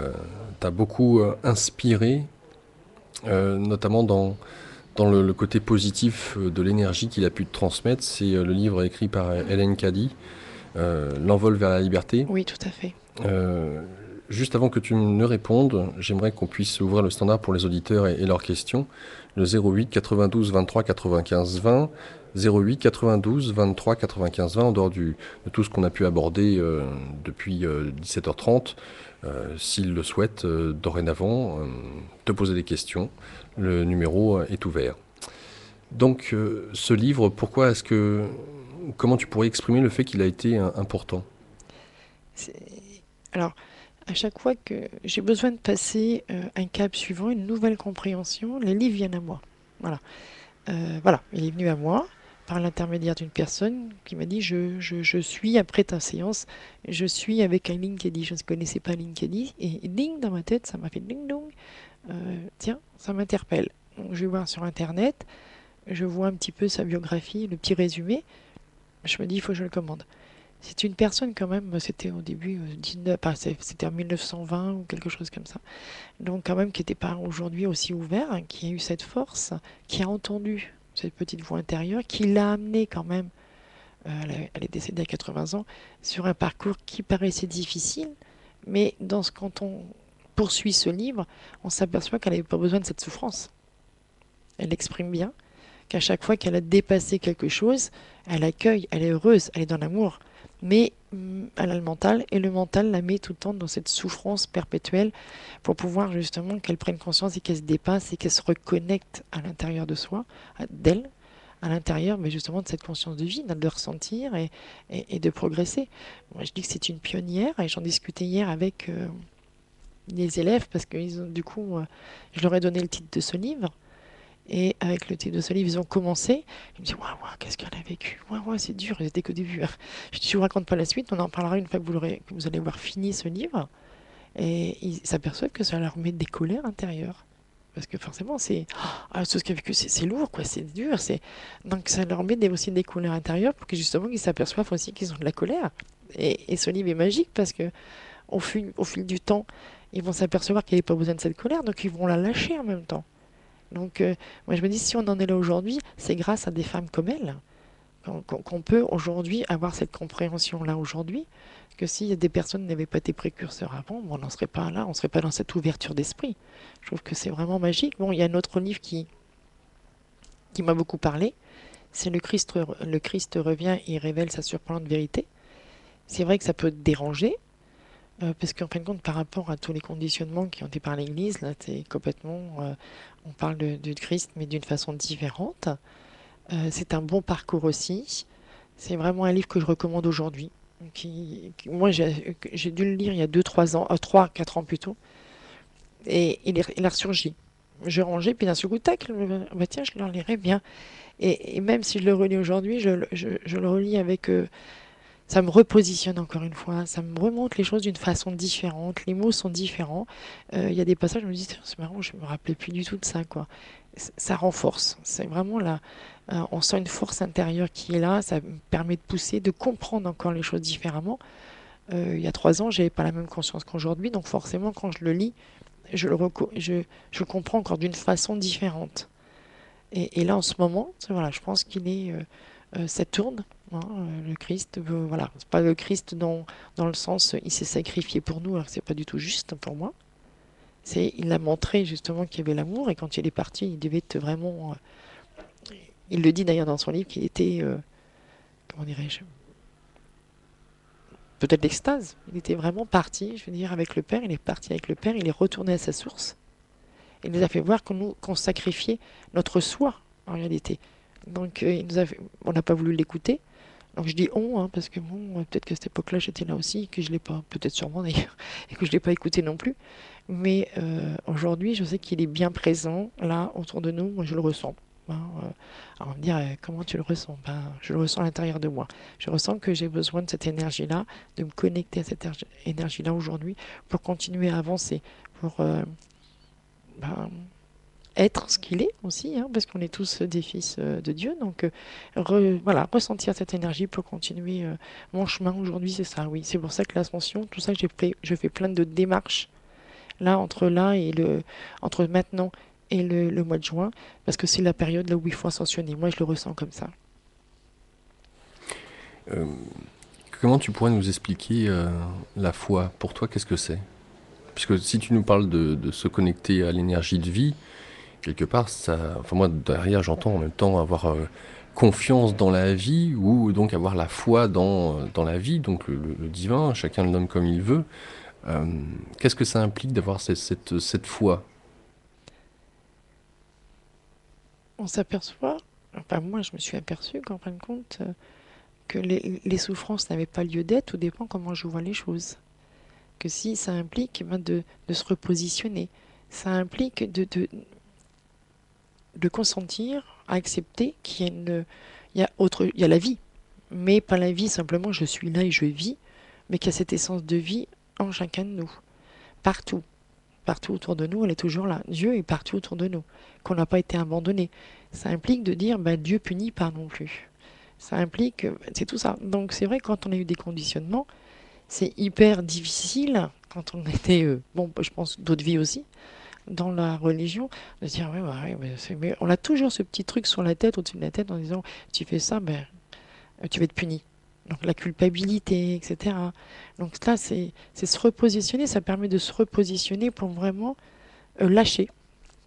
t'a beaucoup inspiré, notamment dans le côté positif de l'énergie qu'il a pu te transmettre. C'est le livre écrit par Hélène Caddy, L'envol vers la liberté. Oui, tout à fait. Euh, Juste avant que tu ne répondes, j'aimerais qu'on puisse ouvrir le standard pour les auditeurs et leurs questions. Le 08 92 23 95 20. 08 92 23 95 20, en dehors de tout ce qu'on a pu aborder depuis 17h30. S'ils le souhaitent, dorénavant, te poser des questions. Le numéro est ouvert. Donc, ce livre, comment tu pourrais exprimer le fait qu'il a été important? Alors, à chaque fois que j'ai besoin de passer un cap suivant, une nouvelle compréhension, les livres viennent à moi. Voilà. Voilà, il est venu à moi par l'intermédiaire d'une personne qui m'a dit je suis après ta séance, je suis avec un LinkedIn. Je ne connaissais pas LinkedIn et ding dans ma tête, ça m'a fait ding dong. Tiens, ça m'interpelle. Donc, je vais voir sur internet, je vois un petit peu sa biographie, le petit résumé. Je me dis il faut que je le commande. C'est une personne quand même, c'était au début 19, c'était en 1920 ou quelque chose comme ça. Donc quand même qui n'était pas aujourd'hui aussi ouvert, hein, qui a eu cette force, qui a entendu cette petite voix intérieure, qui l'a amené quand même, elle est décédée à 80 ans, sur un parcours qui paraissait difficile, mais quand on poursuit ce livre, on s'aperçoit qu'elle n'avait pas besoin de cette souffrance. Elle exprime bien qu'à chaque fois qu'elle a dépassé quelque chose, elle accueille, elle est heureuse, elle est dans l'amour. Mais elle a le mental, et le mental la met tout le temps dans cette souffrance perpétuelle pour pouvoir justement qu'elle prenne conscience et qu'elle se dépasse et qu'elle se reconnecte à l'intérieur de soi, d'elle, à l'intérieur, mais justement de cette conscience de vie, de ressentir et de progresser. Moi, je dis que c'est une pionnière et j'en discutais hier avec les élèves parce que du coup, je leur ai donné le titre de ce livre. Et avec le titre de ce livre, ils ont commencé. Ils me disent waouh, waouh, qu'est-ce qu'elle a vécu? Waouh, waouh, c'est dur, c'était qu'au début. Je ne vous raconte pas la suite, on en parlera une fois que vous allez avoir fini ce livre. Et ils s'aperçoivent que ça leur met des colères intérieures. Parce que forcément, tout ce qu'elle a vécu, c'est lourd, quoi, c'est dur. Donc ça leur met aussi des colères intérieures pour que justement ils s'aperçoivent aussi qu'ils ont de la colère. Et ce livre est magique parce que au fil du temps, ils vont s'apercevoir qu'il n'y avait pas besoin de cette colère, donc ils vont la lâcher en même temps. Donc, moi, je me dis, si on en est là aujourd'hui, c'est grâce à des femmes comme elle qu'on peut aujourd'hui avoir cette compréhension-là aujourd'hui, que si des personnes n'avaient pas été précurseurs avant, bon, on n'en serait pas là, on ne serait pas dans cette ouverture d'esprit. Je trouve que c'est vraiment magique. Bon, il y a un autre livre qui m'a beaucoup parlé, c'est le Christ revient et révèle sa surprenante vérité. C'est vrai que ça peut déranger, parce qu'en fin de compte, par rapport à tous les conditionnements qui ont été par l'Église, là, c'est complètement, on parle du Christ, mais d'une façon différente. C'est un bon parcours aussi. C'est vraiment un livre que je recommande aujourd'hui. Moi, j'ai dû le lire il y a 2 3 ans, 3 4 ans plutôt, et il a ressurgi. Je rangeais, puis d'un seul coup, tac, bah tiens, je le relirai bien. Et même si je le relis aujourd'hui, je le relis avec ça me repositionne encore une fois, ça me remonte les choses d'une façon différente, les mots sont différents. Il y a des passages, je me dis, c'est marrant, je me rappelais plus du tout de ça, quoi. Ça renforce, c'est vraiment là, on sent une force intérieure qui est là, ça me permet de pousser, de comprendre encore les choses différemment. Il y a 3 ans, j'avais pas la même conscience qu'aujourd'hui, donc forcément, quand je le lis, je le comprends encore d'une façon différente. Et là, en ce moment, voilà, je pense qu'il est Saturne, hein, le Christ. Voilà, c'est pas le Christ dans le sens il s'est sacrifié pour nous, alors que c'est pas du tout juste pour moi. Il a montré justement qu'il y avait l'amour et quand il est parti, il devait être vraiment. Il le dit d'ailleurs dans son livre qu'il était, comment dirais-je, peut-être l'extase. Il était vraiment parti, je veux dire, avec le Père. Il est parti avec le Père. Il est retourné à sa source. Il nous a fait voir qu'on sacrifiait notre soi en réalité. Donc on n'a pas voulu l'écouter. Donc je dis on, hein, parce que bon, peut-être qu'à cette époque-là j'étais là aussi, que je l'ai pas, peut-être sûrement d'ailleurs, et que je l'ai pas écouté non plus. Mais aujourd'hui, je sais qu'il est bien présent là autour de nous. Moi, je le ressens. Hein, alors on va me dire comment tu le ressens? Ben, je le ressens à l'intérieur de moi. Je ressens que j'ai besoin de cette énergie-là, de me connecter à cette énergie-là aujourd'hui pour continuer à avancer, pour ben, être ce qu'il est aussi, hein, parce qu'on est tous des fils de Dieu. Donc voilà, ressentir cette énergie pour continuer mon chemin aujourd'hui, c'est ça, oui. C'est pour ça que l'ascension, tout ça, je fais plein de démarches là et entre maintenant et le mois de juin, parce que c'est la période là où il faut ascensionner. Moi, je le ressens comme ça. Euh, Comment tu pourrais nous expliquer la foi? Pour toi, qu'est-ce que c'est? Puisque si tu nous parles de se connecter à l'énergie de vie, quelque part, ça, enfin moi derrière j'entends en même temps avoir confiance dans la vie ou donc avoir la foi dans la vie, donc le divin, chacun le nomme comme il veut. Euh, Qu'est-ce que ça implique d'avoir cette foi? On s'aperçoit, enfin moi je me suis aperçue qu'en fin de compte, que les souffrances n'avaient pas lieu d'être, tout dépend comment je vois les choses. Que si ça implique ben, de se repositionner, ça implique de consentir à accepter qu'il y a il y a la vie, mais pas la vie simplement je suis là et je vis, mais qu'il y a cette essence de vie en chacun de nous, partout, partout autour de nous, elle est toujours là. Dieu est partout autour de nous, qu'on n'a pas été abandonné. Ça implique de dire bah, Dieu punit pas non plus. Ça implique, c'est tout ça. Donc c'est vrai que quand on a eu des conditionnements, c'est hyper difficile quand on était, bon, je pense d'autres vies aussi, dans la religion, de se dire ouais, ouais, mais on a toujours ce petit truc sur la tête, au-dessus de la tête, en disant tu fais ça, ben tu vas être puni. Donc la culpabilité, etc. Donc là, c'est se repositionner, ça permet de se repositionner pour vraiment lâcher,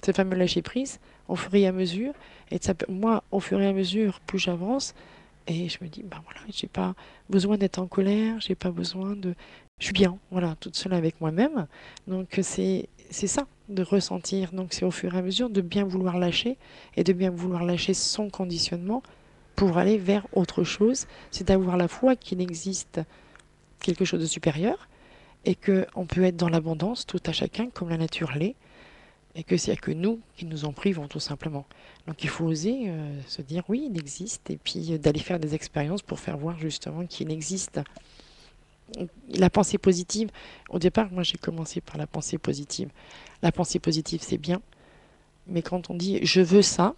ce fameux lâcher prise, au fur et à mesure. Et moi, au fur et à mesure, plus j'avance, et je me dis, ben voilà, j'ai pas besoin d'être en colère, j'ai pas besoin de. Je suis bien, voilà, toute seule avec moi-même. Donc c'est ça, de ressentir. Donc c'est au fur et à mesure de bien vouloir lâcher et de bien vouloir lâcher son conditionnement pour aller vers autre chose. C'est d'avoir la foi qu'il existe quelque chose de supérieur et qu'on peut être dans l'abondance tout à chacun comme la nature l'est et que s'il n'y a que nous qui nous en privons tout simplement. Donc il faut oser se dire oui, il existe et puis d'aller faire des expériences pour faire voir justement qu'il existe. La pensée positive, au départ, moi j'ai commencé par la pensée positive. La pensée positive c'est bien, mais quand on dit je veux ça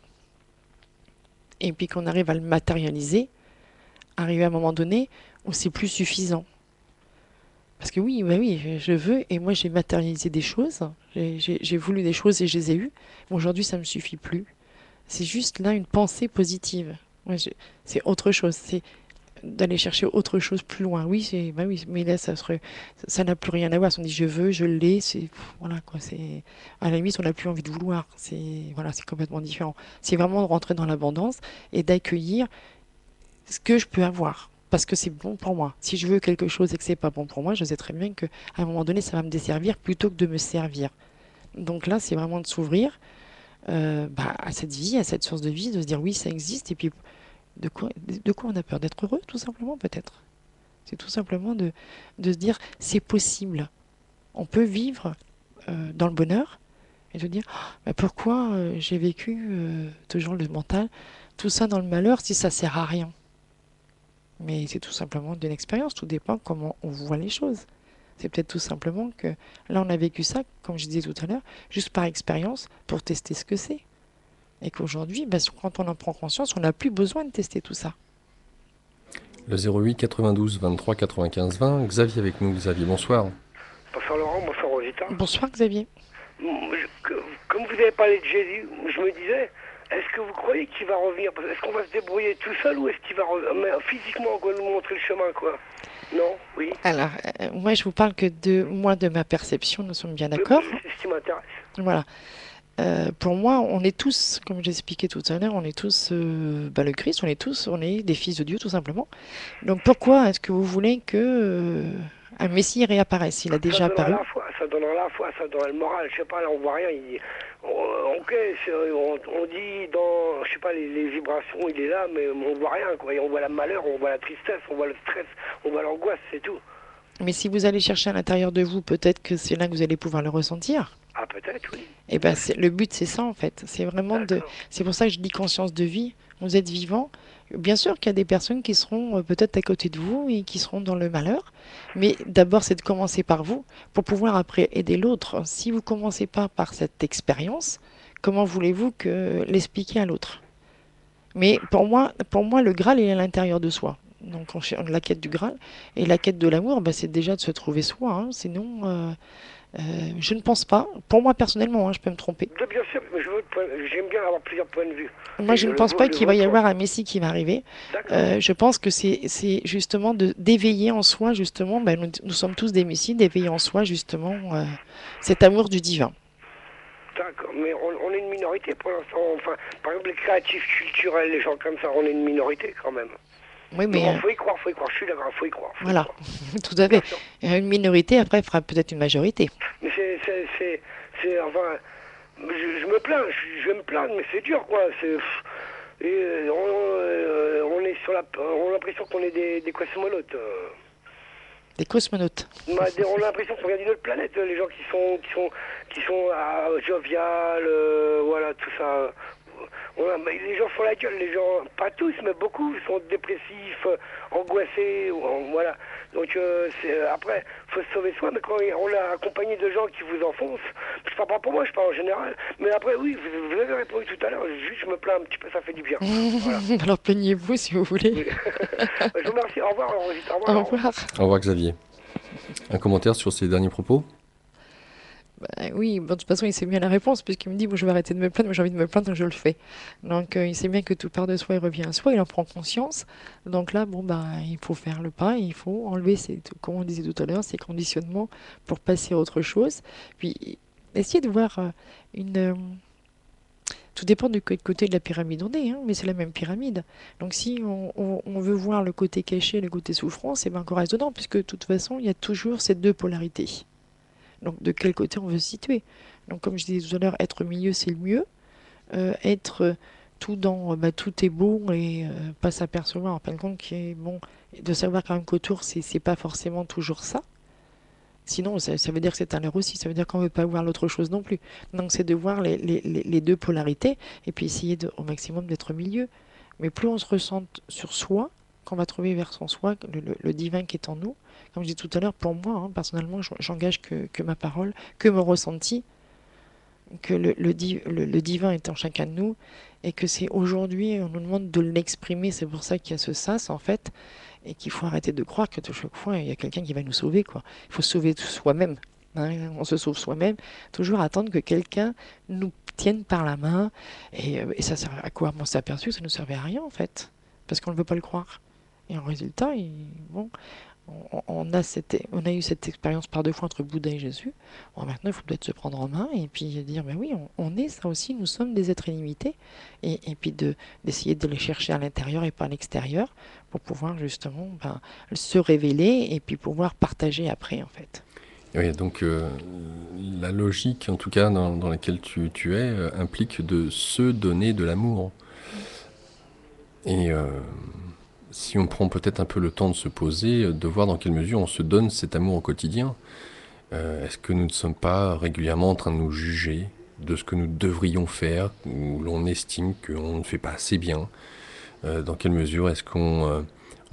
et puis qu'on arrive à le matérialiser, arriver à un moment donné où c'est plus suffisant. Parce que oui, bah oui, je veux, et moi j'ai matérialisé des choses, j'ai voulu des choses et je les ai eues. Bon, aujourd'hui, ça ne me suffit plus. C'est juste là une pensée positive. Ouais, c'est autre chose, c'est d'aller chercher autre chose plus loin. Oui, bah oui, mais là, ça n'a plus rien à voir. Si on dit je veux, je l'ai, voilà quoi, c'est, à la limite, on n'a plus envie de vouloir. Voilà, c'est complètement différent. C'est vraiment de rentrer dans l'abondance et d'accueillir ce que je peux avoir. Parce que c'est bon pour moi. Si je veux quelque chose et que c'est pas bon pour moi, je sais très bien qu'à un moment donné, ça va me desservir plutôt que de me servir. Donc là, c'est vraiment de s'ouvrir bah, à cette vie, à cette source de vie, de se dire oui, ça existe. Et puis, de quoi on a peur? D'être heureux, tout simplement, peut-être. C'est tout simplement de se dire c'est possible. On peut vivre dans le bonheur et de dire oh, bah, pourquoi j'ai vécu toujours le mental, tout ça dans le malheur si ça sert à rien. Mais c'est tout simplement d'une expérience, tout dépend comment on voit les choses. C'est peut-être tout simplement que là on a vécu ça, comme je disais tout à l'heure, juste par expérience pour tester ce que c'est. Et qu'aujourd'hui, ben, quand on en prend conscience, on n'a plus besoin de tester tout ça. Le 08 92 23 95 20. Xavier avec nous. Xavier, bonsoir. Bonsoir Laurent, bonsoir Rosita. Bonsoir Xavier. Comme vous avez parlé de Jésus, je me disais, est-ce que vous croyez qu'il va revenir? Est-ce qu'on va se débrouiller tout seul ou est-ce qu'il va physiquement quoi, nous montrer le chemin quoi? Non? Oui? Alors, moi je vous parle que de ma perception, nous sommes bien d'accord. C'est ce qui m'intéresse. Voilà. Pour moi, on est tous, comme j'expliquais tout à l'heure, on est tous le Christ, on est des fils de Dieu tout simplement. Donc pourquoi est-ce que vous voulez que un Messie réapparaisse? Il a déjà apparu. Ça donnera la foi, ça donnera le moral. Je sais pas, là on voit rien. Ok, on dit dans, je sais pas, les vibrations, il est là, mais on voit rien quoi. Et on voit le malheur, on voit la tristesse, on voit le stress, on voit l'angoisse, c'est tout. Mais si vous allez chercher à l'intérieur de vous, peut-être que c'est là que vous allez pouvoir le ressentir. Ah peut-être, oui. Et ben, le but, c'est ça en fait. C'est vraiment D'accord. c'est pour ça que je dis conscience de vie. Vous êtes vivant. Bien sûr qu'il y a des personnes qui seront peut-être à côté de vous et qui seront dans le malheur. Mais d'abord, c'est de commencer par vous pour pouvoir après aider l'autre. Si vous commencez pas par cette expérience, comment voulez-vous que l'expliquer à l'autre? Mais pour moi, le Graal est à l'intérieur de soi. Donc, la quête du Graal et la quête de l'amour, bah, c'est déjà de se trouver soi, hein. Sinon, je ne pense pas. Pour moi, personnellement, hein, je peux me tromper. Bien sûr, mais j'aime bien avoir plusieurs points de vue. Moi, Et je ne pense pas qu'il va y vôtre, avoir un Messie qui va arriver. d'accord. Je pense que c'est justement d'éveiller en soi, justement, ben, nous sommes tous des Messies, d'éveiller en soi, justement, cet amour du divin. D'accord, mais on est une minorité pour l'instant. Enfin, par exemple, les créatifs culturels, les gens comme ça, on est une minorité quand même. Oui, mais Non, faut y croire, faut y croire. Je suis d'accord, faut y croire. voilà, tout à Bien fait. sûr. Une minorité, après, fera peut-être une majorité. Mais enfin, je me plains, je vais me plaindre, mais c'est dur, quoi. On est on a l'impression qu'on est des cosmonautes. Des cosmonautes. On a l'impression qu'on vient d'une autre planète, les gens qui sont joviales, voilà, tout ça. Les gens font la gueule, les gens, pas tous, mais beaucoup sont dépressifs, angoissés, voilà. Donc après, faut se sauver soi, mais quand on est accompagné de gens qui vous enfoncent, je parle pas pour moi, je parle en général, mais après oui, vous avez répondu tout à l'heure, juste je me plains un petit peu, ça fait du bien. Voilà. Alors plaignez-vous si vous voulez. Oui. Je vous remercie, au revoir, Rosita, au Au revoir. revoir. Au revoir Xavier. Un commentaire sur ces derniers propos? Oui, bon, de toute façon, il sait bien la réponse, puisqu'il me dit, bon, je vais arrêter de me plaindre, mais j'ai envie de me plaindre, donc je le fais. Donc, il sait bien que tout part de soi et revient à soi, il en prend conscience. Donc là, bon, bah, il faut faire le pas, il faut enlever, comme on disait tout à l'heure, ces conditionnements pour passer à autre chose. Puis, essayer de voir une... tout dépend de quel côté de la pyramide on est, hein, mais c'est la même pyramide. Donc si on veut voir le côté caché, le côté souffrance, et ben qu'on reste dedans, puisque de toute façon, il y a toujours ces deux polarités. Donc de quel côté on veut se situer. Donc comme je disais tout à l'heure, être au milieu c'est le mieux. Être tout dans bah, tout est beau et pas s'apercevoir en fin de compte qui est bon, de savoir quand même qu'autour c'est pas forcément toujours ça. Sinon ça veut dire que c'est un leurre aussi, ça veut dire qu'on veut pas voir l'autre chose non plus. Donc c'est de voir les deux polarités et puis essayer au maximum d'être au milieu. Mais plus on se ressent sur soi, qu'on va trouver vers son soi, le divin qui est en nous, comme je dis tout à l'heure, pour moi, hein, personnellement, j'engage que ma parole, que mon ressenti, que le divin est en chacun de nous, et que c'est aujourd'hui, on nous demande de l'exprimer, c'est pour ça qu'il y a ce sas, en fait, et qu'il faut arrêter de croire que de chaque fois, il y a quelqu'un qui va nous sauver, quoi. Il faut se sauver soi-même. Hein, on se sauve soi-même, toujours attendre que quelqu'un nous tienne par la main, et ça sert à quoi? On s'est aperçu que ça ne nous servait à rien, en fait, parce qu'on ne veut pas le croire. Et en résultat, bon, on a eu cette expérience par deux fois entre Bouddha et Jésus. Bon, maintenant, il faut peut-être se prendre en main et puis dire, ben oui, on est ça aussi, nous sommes des êtres illimités. Et puis d'essayer de les chercher à l'intérieur et pas à l'extérieur pour pouvoir justement se révéler et puis pouvoir partager après, en fait. Oui, donc la logique, en tout cas dans laquelle tu es, implique de se donner de l'amour. Et si on prend peut-être un peu le temps de se poser, de voir dans quelle mesure on se donne cet amour au quotidien, est-ce que nous ne sommes pas régulièrement en train de nous juger de ce que nous devrions faire, où l'on estime qu'on ne fait pas assez bien? Dans quelle mesure est-ce qu'on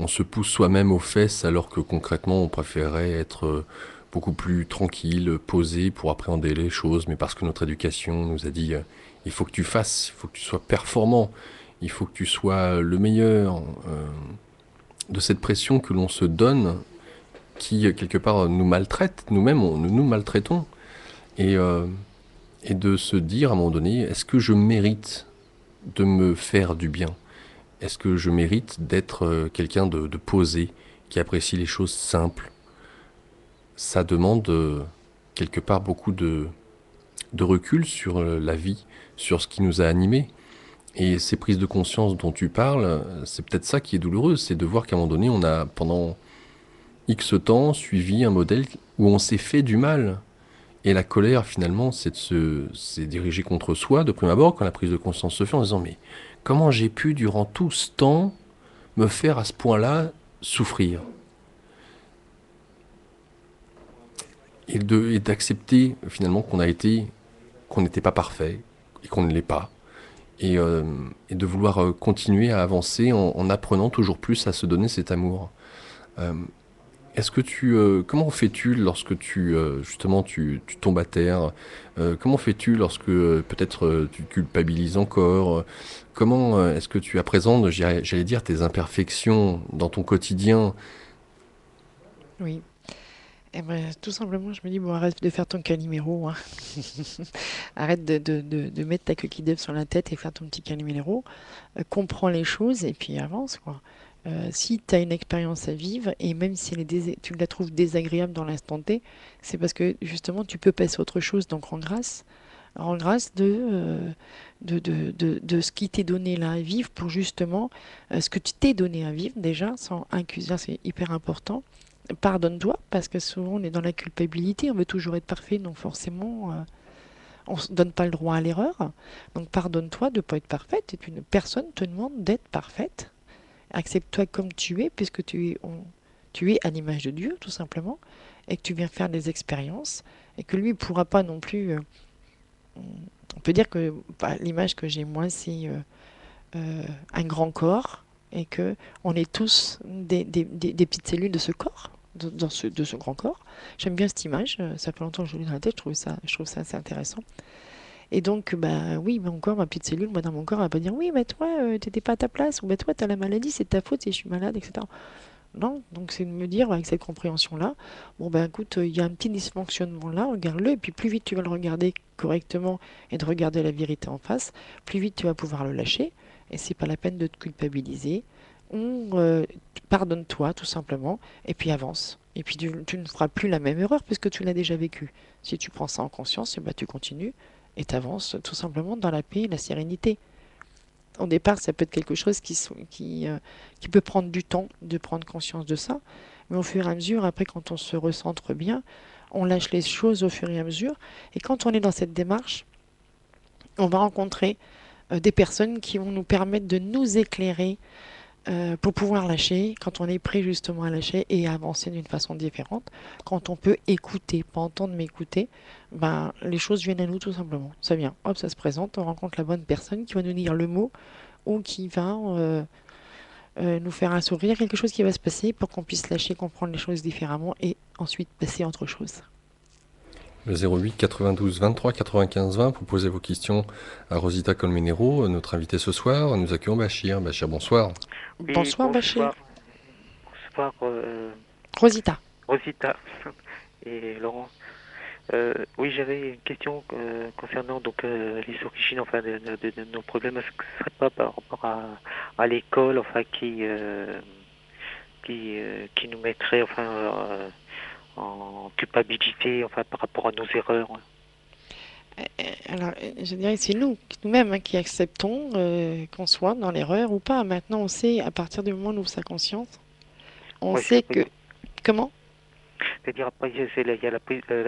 se pousse soi-même aux fesses alors que concrètement on préférerait être beaucoup plus tranquille, posé pour appréhender les choses, mais parce que notre éducation nous a dit il faut que tu fasses, il faut que tu sois performant, il faut que tu sois le meilleur. de cette pression que l'on se donne, qui quelque part nous maltraite, nous-mêmes, nous nous maltraitons, et, euh, et de se dire à un moment donné, est-ce que je mérite de me faire du bien? Est-ce que je mérite d'être quelqu'un de posé, qui apprécie les choses simples? Ça demande quelque part beaucoup de recul sur la vie, sur ce qui nous a animés. Et ces prises de conscience dont tu parles, c'est peut-être ça qui est douloureux, c'est de voir qu'à un moment donné, on a pendant X temps suivi un modèle où on s'est fait du mal. Et la colère, finalement, c'est diriger contre soi, de prime abord, quand la prise de conscience se fait, en disant, mais comment j'ai pu, durant tout ce temps, me faire à ce point-là souffrir? Et d'accepter, finalement, qu'on n'était pas parfait, et qu'on ne l'est pas. Et de vouloir continuer à avancer en apprenant toujours plus à se donner cet amour. Euh, comment fais-tu lorsque justement tu tombes à terre? Comment fais-tu lorsque peut-être tu culpabilises encore? Comment est-ce que tu appréhendes, j'allais dire, tes imperfections dans ton quotidien? Oui. Eh ben, tout simplement, je me dis, bon, arrête de faire ton Calimero, hein. Arrête de mettre ta coquille d'œuf sur la tête et faire ton petit Calimero. Comprends les choses et puis avance, quoi. Si tu as une expérience à vivre, et même si tu la trouves désagréable dans l'instant T, c'est parce que justement tu peux passer à autre chose, donc rends grâce de ce qui t'est donné là à vivre pour justement ce que tu t'es donné à vivre déjà, sans accuser, c'est hyper important. Pardonne-toi, parce que souvent on est dans la culpabilité, on veut toujours être parfait, donc forcément on ne se donne pas le droit à l'erreur. Donc pardonne-toi de ne pas être parfaite, et une personne te demande d'être parfaite. Accepte-toi comme tu es, puisque tu es à l'image de Dieu, tout simplement, et que tu viens faire des expériences, et que lui ne pourra pas non plus... on peut dire que bah, l'image que j'ai moi, c'est un grand corps, et que on est tous des petites cellules de ce corps, de ce grand corps. J'aime bien cette image, ça fait longtemps que je l'ai dans la tête, je trouve ça assez intéressant. Et donc, bah oui, mon corps, ma petite cellule, moi dans mon corps, elle va pas dire oui, mais toi, t'étais pas à ta place, ou bah toi, t'as la maladie, c'est de ta faute si je suis malade, etc. Non, donc c'est de me dire avec cette compréhension-là, bon ben écoute, il y a un petit dysfonctionnement là, regarde-le, et puis plus vite tu vas le regarder correctement et de regarder la vérité en face, plus vite tu vas pouvoir le lâcher, et c'est pas la peine de te culpabiliser. On pardonne-toi tout simplement, et puis avance. Et puis tu ne feras plus la même erreur puisque tu l'as déjà vécu. Si tu prends ça en conscience, et ben, tu continues et tu avances tout simplement dans la paix et la sérénité. Au départ, ça peut être quelque chose qui peut prendre du temps de prendre conscience de ça, mais au fur et à mesure, après, quand on se recentre bien, on lâche les choses au fur et à mesure, et quand on est dans cette démarche, on va rencontrer des personnes qui vont nous permettre de nous éclairer pour pouvoir lâcher, quand on est prêt justement à lâcher et à avancer d'une façon différente, quand on peut écouter, pas entendre mais écouter, ben, les choses viennent à nous tout simplement. Ça vient, hop, ça se présente, on rencontre la bonne personne qui va nous dire le mot ou qui va nous faire un sourire, quelque chose qui va se passer pour qu'on puisse lâcher, comprendre les choses différemment et ensuite passer à autre chose. Le 08 92 23 95 20 pour poser vos questions à Rosita Colmenero, notre invitée ce soir. Nous accueillons Bachir. Bachir, bonsoir. Oui, Bonsoir Bachir. Bonsoir, Rosita. Rosita et Laurent. Oui, j'avais une question concernant donc les origines enfin de nos problèmes. Est-ce que ce serait pas par rapport à l'école enfin qui nous mettrait enfin en culpabilité enfin par rapport à nos erreurs? Alors, je dirais que c'est nous-mêmes hein, qui acceptons qu'on soit dans l'erreur ou pas. Maintenant, on sait, à partir du moment où on ouvre sa conscience, on Ouais, sait oui. que... Comment? C'est-à-dire après il y a la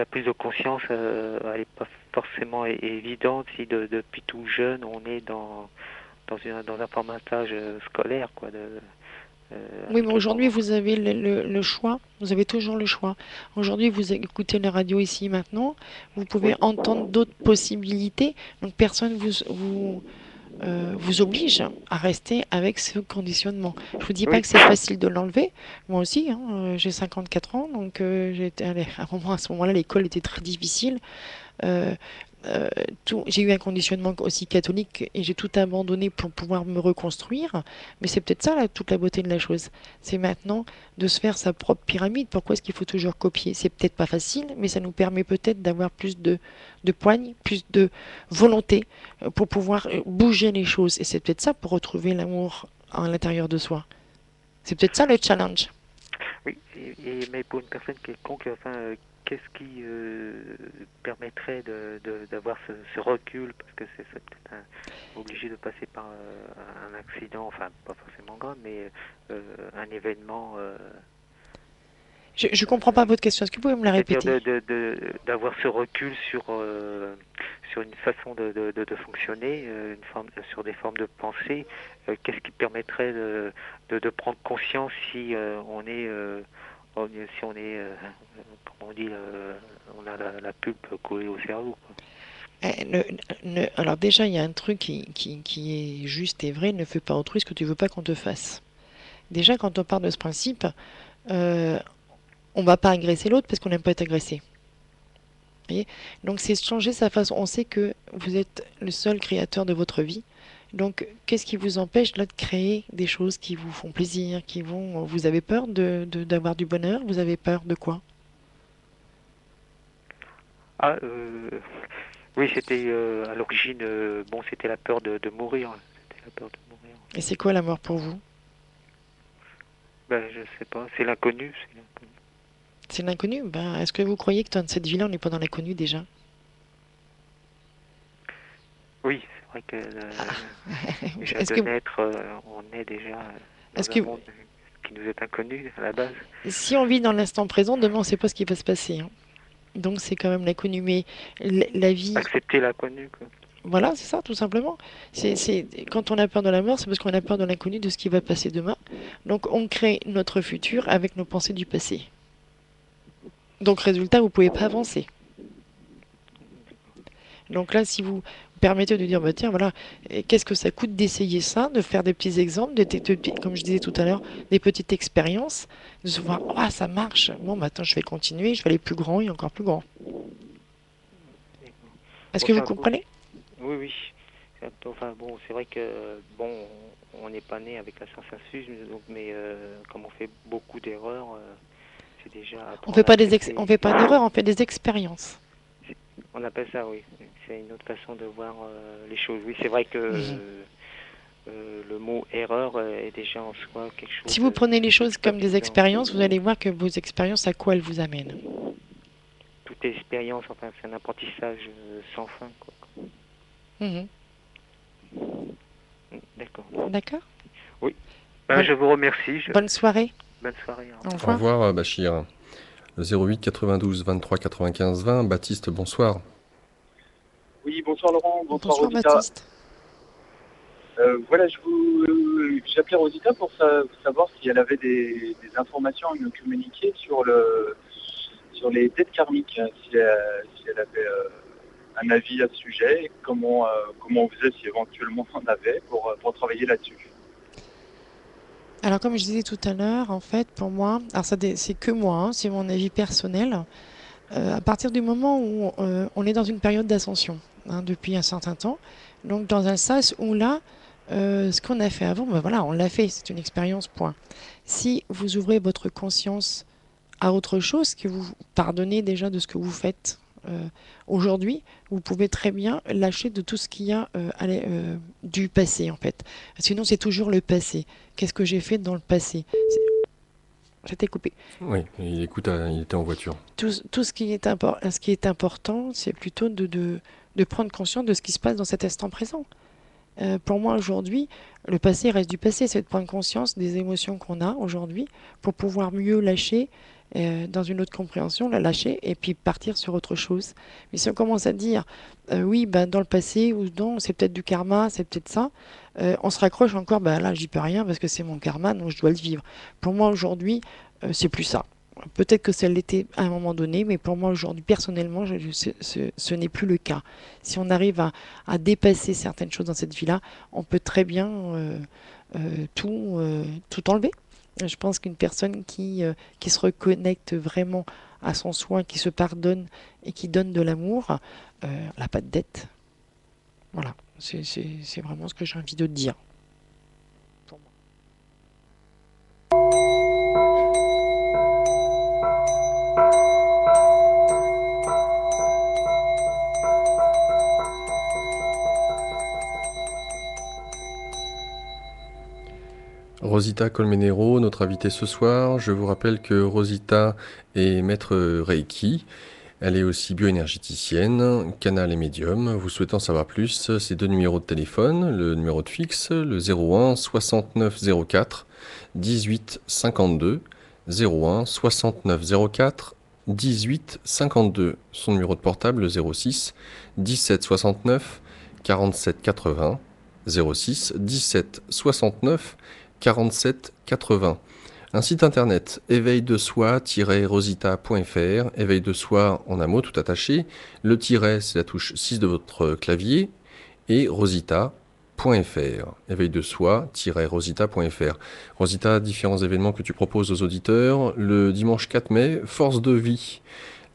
prise de conscience, elle n'est pas forcément évidente si depuis tout jeune on est dans un formatage scolaire quoi Oui, mais qui est aujourd'hui, bon. vous avez le choix. Vous avez toujours le choix. Aujourd'hui, vous écoutez la radio ici maintenant. Vous pouvez Oui, entendre d'autres possibilités. Donc, personne vous oblige à rester avec ce conditionnement. Je vous dis pas oui, que c'est facile de l'enlever. Moi aussi, hein, j'ai 54 ans, donc à ce moment-là, l'école était très difficile. Euh, euh, j'ai eu un conditionnement aussi catholique et j'ai tout abandonné pour pouvoir me reconstruire. Mais c'est peut-être ça, là, toute la beauté de la chose. C'est maintenant de se faire sa propre pyramide. Pourquoi est-ce qu'il faut toujours copier? C'est peut-être pas facile, mais ça nous permet peut-être d'avoir plus de poigne, plus de volonté pour pouvoir bouger les choses. Et c'est peut-être ça pour retrouver l'amour à l'intérieur de soi. C'est peut-être ça le challenge. Oui, mais pour une personne quelconque, enfin, qu'est-ce qui permettrait d'avoir ce recul, parce que c'est peut-être obligé de passer par un accident, enfin pas forcément grave, mais un événement, Je comprends pas votre question. Est-ce que vous pouvez me la c'est-à-dire répéter? d'avoir ce recul sur une façon de fonctionner, sur des formes de pensée. Qu'est-ce qui permettrait de prendre conscience si si on est, comment on dit, on a la pulpe collée au cerveau, quoi. Alors déjà, il y a un truc qui est juste et vrai, ne fais pas autrui ce que tu veux pas qu'on te fasse. Déjà, quand on part de ce principe, euh, on va pas agresser l'autre parce qu'on n'aime pas être agressé. Voyez. Donc c'est changer sa façon. On sait que vous êtes le seul créateur de votre vie. Donc qu'est-ce qui vous empêche là de créer des choses qui vous font plaisir, qui vont... Vous avez peur d'avoir du bonheur? Vous avez peur de quoi? Ah, oui, c'était à l'origine, bon, c'était la peur de mourir. C'était la peur de mourir. Et c'est quoi la mort pour vous? Ben, je sais pas, c'est l'inconnu. C'est l'inconnu. C'est l'inconnu? Ben, est-ce que vous croyez que dans cette vie-là, on n'est pas dans l'inconnu déjà? Oui, c'est vrai que déjà Est-ce de que, naître, on est déjà est-ce dans un que monde qui nous est inconnu à la base. si on vit dans l'instant présent, demain, on ne sait pas ce qui va se passer, hein. Donc c'est quand même l'inconnu. Mais la vie, Accepter l'inconnu, quoi. voilà, c'est ça, tout simplement. Quand on a peur de la mort, c'est parce qu'on a peur de l'inconnu, de ce qui va passer demain. Donc on crée notre futur avec nos pensées du passé. Donc résultat, vous ne pouvez pas avancer. Donc là, si vous permettez de dire, bah, tiens, voilà, qu'est-ce que ça coûte d'essayer ça, de faire des petits exemples, comme je disais tout à l'heure, des petites expériences, de se voir, ah, ça marche, bon, maintenant je vais continuer, je vais aller plus grand et encore plus grand. Est-ce Bon, que c'est vous un peu... comprenez? Oui, oui. Enfin, bon, c'est vrai que, bon, on n'est pas né avec la science infuse, donc, mais comme on fait beaucoup d'erreurs, c'est déjà On fait apprendre à pas on accepter. fait pas d'erreur, on fait des expériences. On appelle ça, oui. C'est une autre façon de voir les choses. Oui, c'est vrai que Mhm. le mot erreur est déjà en soi quelque chose Si vous prenez les choses comme des d'extatisant. expériences, vous allez voir que vos expériences, à quoi elles vous amènent. Toute expérience, enfin, c'est un apprentissage sans fin, quoi. Mhm. D'accord. D'accord? Oui. Ben, Bonne, je vous remercie. bonne soirée. Bonne soirée. Au Au revoir. Au revoir. revoir, Bachir. Le 08 92 23 95 20. Baptiste, bonsoir. Oui, bonsoir Laurent, bonsoir Bonsoir Rosita. Baptiste. Voilà, j'appelais Rosita pour savoir si elle avait des informations à nous communiquer sur les dettes karmiques, hein, si elle avait un avis à ce sujet, et comment on faisait si éventuellement on en avait pour travailler là-dessus. Alors comme je disais tout à l'heure, en fait, pour moi, alors c'est que moi, hein, c'est mon avis personnel. À partir du moment où on est dans une période d'ascension, hein, depuis un certain temps, donc dans un sas où là, ce qu'on a fait avant, ben voilà, on l'a fait, c'est une expérience, point. Si vous ouvrez votre conscience à autre chose, que vous pardonnez déjà de ce que vous faites aujourd'hui, vous pouvez très bien lâcher de tout ce qu'il y a du passé en fait. Sinon, c'est toujours le passé. Qu'est-ce que j'ai fait dans le passé? J'étais coupé. Oui, il écoute, il était en voiture. Tout ce qui est important, c'est plutôt de prendre conscience de ce qui se passe dans cet instant présent. Pour moi, aujourd'hui, le passé reste du passé. C'est de prendre conscience des émotions qu'on a aujourd'hui pour pouvoir mieux lâcher dans une autre compréhension, la lâcher et puis partir sur autre chose. Mais si on commence à dire, oui, ben, dans le passé, ou non, c'est peut-être du karma, c'est peut-être ça, on se raccroche encore, ben là, j'y peux rien parce que c'est mon karma, donc je dois le vivre. Pour moi, aujourd'hui, c'est plus ça. Peut-être que ça l'était à un moment donné, mais pour moi aujourd'hui, personnellement, ce n'est plus le cas. Si on arrive à dépasser certaines choses dans cette vie-là, on peut très bien tout enlever. Je pense qu'une personne qui se reconnecte vraiment à son soi, qui se pardonne et qui donne de l'amour, elle n'a pas de dette. Voilà, c'est vraiment ce que j'ai envie de te dire. Pour moi. Rosita Colmenero, notre invitée ce soir. Je vous rappelle que Rosita est maître Reiki. Elle est aussi bioénergéticienne, canal et médium. Vous souhaitant savoir plus, ces 2 numéros de téléphone, le numéro de fixe, le 01 69 04 18 52, 01 69 04 18 52. Son numéro de portable, le 06 17 69 47 80, 06 17 69 47 80. Un site internet, éveil-de-soi-rosita.fr, éveil de soi en un mot tout attaché, le tiret c'est la touche 6 de votre clavier, et rosita.fr, éveil de soi-rosita.fr. Rosita, différents événements que tu proposes aux auditeurs, le dimanche 4 mai, force de vie.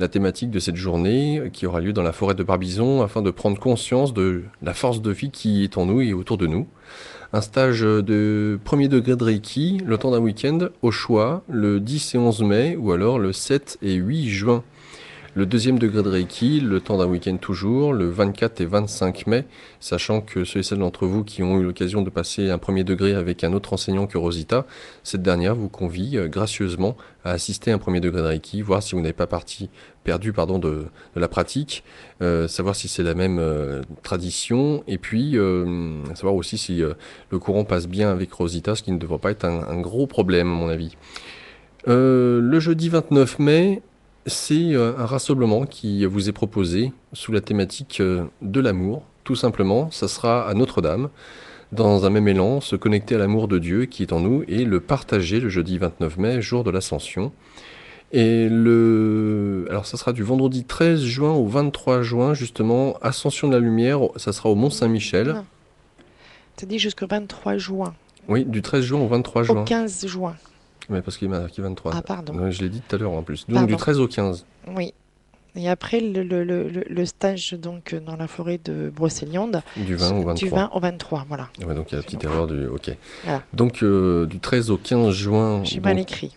La thématique de cette journée qui aura lieu dans la forêt de Barbizon afin de prendre conscience de la force de vie qui est en nous et autour de nous. Un stage de premier degré de Reiki, le temps d'un week-end, au choix, le 10 et 11 mai, ou alors le 7 et 8 juin. Le deuxième degré de Reiki, le temps d'un week-end toujours, le 24 et 25 mai, sachant que ceux et celles d'entre vous qui ont eu l'occasion de passer un premier degré avec un autre enseignant que Rosita, cette dernière vous convie gracieusement à assister à un premier degré de Reiki, voir si vous n'avez pas perdu de la pratique, savoir si c'est la même tradition, et puis savoir aussi si le courant passe bien avec Rosita, ce qui ne devrait pas être un gros problème à mon avis. Le jeudi 29 mai, c'est un rassemblement qui vous est proposé sous la thématique de l'amour, tout simplement. Ça sera à Notre-Dame, dans un même élan, se connecter à l'amour de Dieu qui est en nous et le partager le jeudi 29 mai, jour de l'Ascension. Et alors ça sera du vendredi 13 juin au 23 juin, justement, Ascension de la Lumière, ça sera au Mont-Saint-Michel. Tu as dit jusqu'au 23 juin. Oui, du 13 juin au 23 juin. Au 15 juin. Mais parce qu'il m'a marqué 23. Ah, pardon. Je l'ai dit tout à l'heure en plus. Donc Pardon. du 13 au 15. Oui. Et après, le stage donc, dans la forêt de Brocéliande. Du 20 au 23. Du 20 au 23, voilà. Ouais, donc il y a la petite erreur du... Ok. Voilà. Donc du 13 au 15 juin... J'ai mal écrit.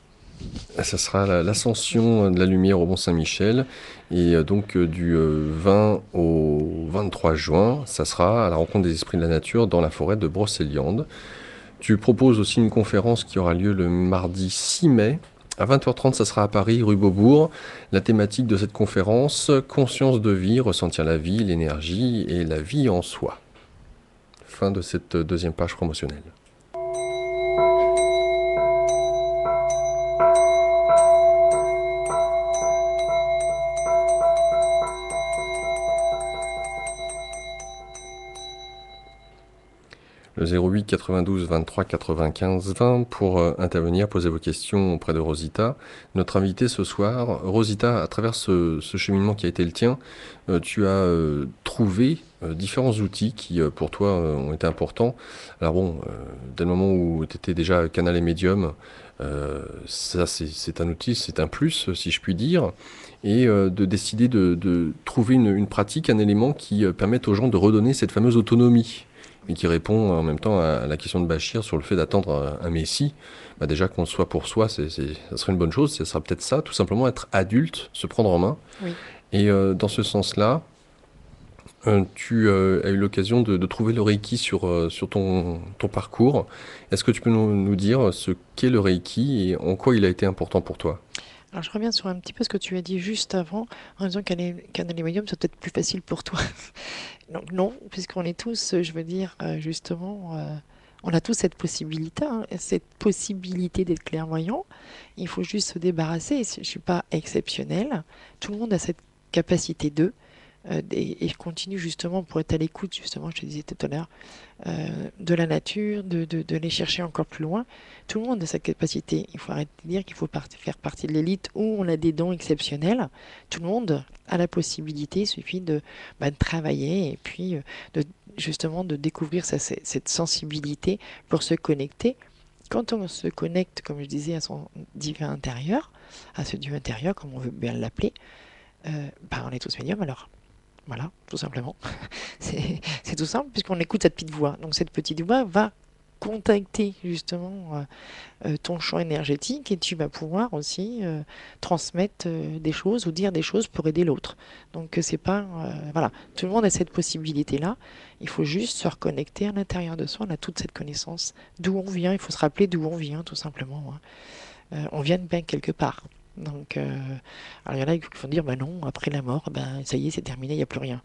Ça sera l'ascension de la lumière au Mont-Saint-Michel. Et donc du 20 au 23 juin, ça sera à la rencontre des esprits de la nature dans la forêt de Brocéliande. Tu proposes aussi une conférence qui aura lieu le mardi 6 mai. À 20h30, ça sera à Paris, rue Beaubourg. La thématique de cette conférence, conscience de vie, ressentir la vie, l'énergie et la vie en soi. Fin de cette deuxième page promotionnelle. Le 08 92 23 95 20 pour intervenir, poser vos questions auprès de Rosita. Notre invitée ce soir, Rosita, à travers ce cheminement qui a été le tien, tu as trouvé différents outils qui pour toi ont été importants. Alors bon, dès le moment où tu étais déjà canal et médium, ça c'est un outil, c'est un plus si je puis dire. Et de décider de trouver une pratique, un élément qui permette aux gens de redonner cette fameuse autonomie. Et qui répond en même temps à la question de Bachir sur le fait d'attendre un messie. Bah déjà qu'on soit pour soi, ça serait une bonne chose. Ça sera peut-être ça, tout simplement être adulte, se prendre en main. Oui. Et dans ce sens-là, tu as eu l'occasion de trouver le Reiki sur ton parcours. Est-ce que tu peux nous dire ce qu'est le Reiki et en quoi il a été important pour toi ? Alors je reviens sur un petit peu ce que tu as dit juste avant, en disant canal et médium, c'est peut-être plus facile pour toi. Donc non, puisqu'on est tous, je veux dire, justement, on a tous cette possibilité d'être clairvoyant. Il faut juste se débarrasser. Je ne suis pas exceptionnelle. Tout le monde a cette capacité et je continue justement pour être à l'écoute, justement, je te disais tout à l'heure, de la nature, de les chercher encore plus loin. Tout le monde a sa capacité. Il faut arrêter de dire qu'il faut faire partie de l'élite où on a des dons exceptionnels. Tout le monde a la possibilité, il suffit de travailler et puis justement de découvrir cette sensibilité pour se connecter Quand on se connecte, comme je disais, à son divin intérieur, à ce Dieu intérieur, comme on veut bien l'appeler, on est tous médiums alors. Voilà, tout simplement. C'est tout simple, puisqu'on écoute cette petite voix. Donc cette petite voix va contacter justement ton champ énergétique et tu vas pouvoir aussi transmettre des choses ou dire des choses pour aider l'autre. Donc c'est pas voilà, tout le monde a cette possibilité-là. Il faut juste se reconnecter à l'intérieur de soi. On a toute cette connaissance d'où on vient. Il faut se rappeler d'où on vient, tout simplement. On vient de bien quelque part. Donc, alors il y en a qui vont dire, bah non, après la mort, ça y est, c'est terminé, il n'y a plus rien.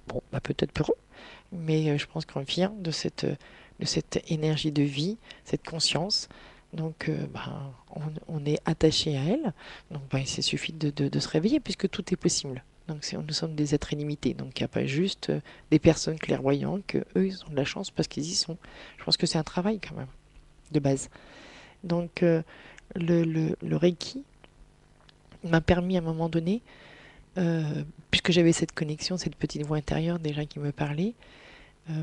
Bon, peut-être pour eux, mais je pense qu'on vient de cette énergie de vie, cette conscience. Donc, on est attaché à elle. Donc, il suffit de se réveiller puisque tout est possible. Donc, nous sommes des êtres illimités. Donc, il n'y a pas juste des personnes clairvoyantes que eux, ils ont de la chance parce qu'ils y sont. Je pense que c'est un travail quand même, de base. Donc, le Reiki m'a permis à un moment donné, puisque j'avais cette connexion, cette petite voix intérieure déjà qui me parlait,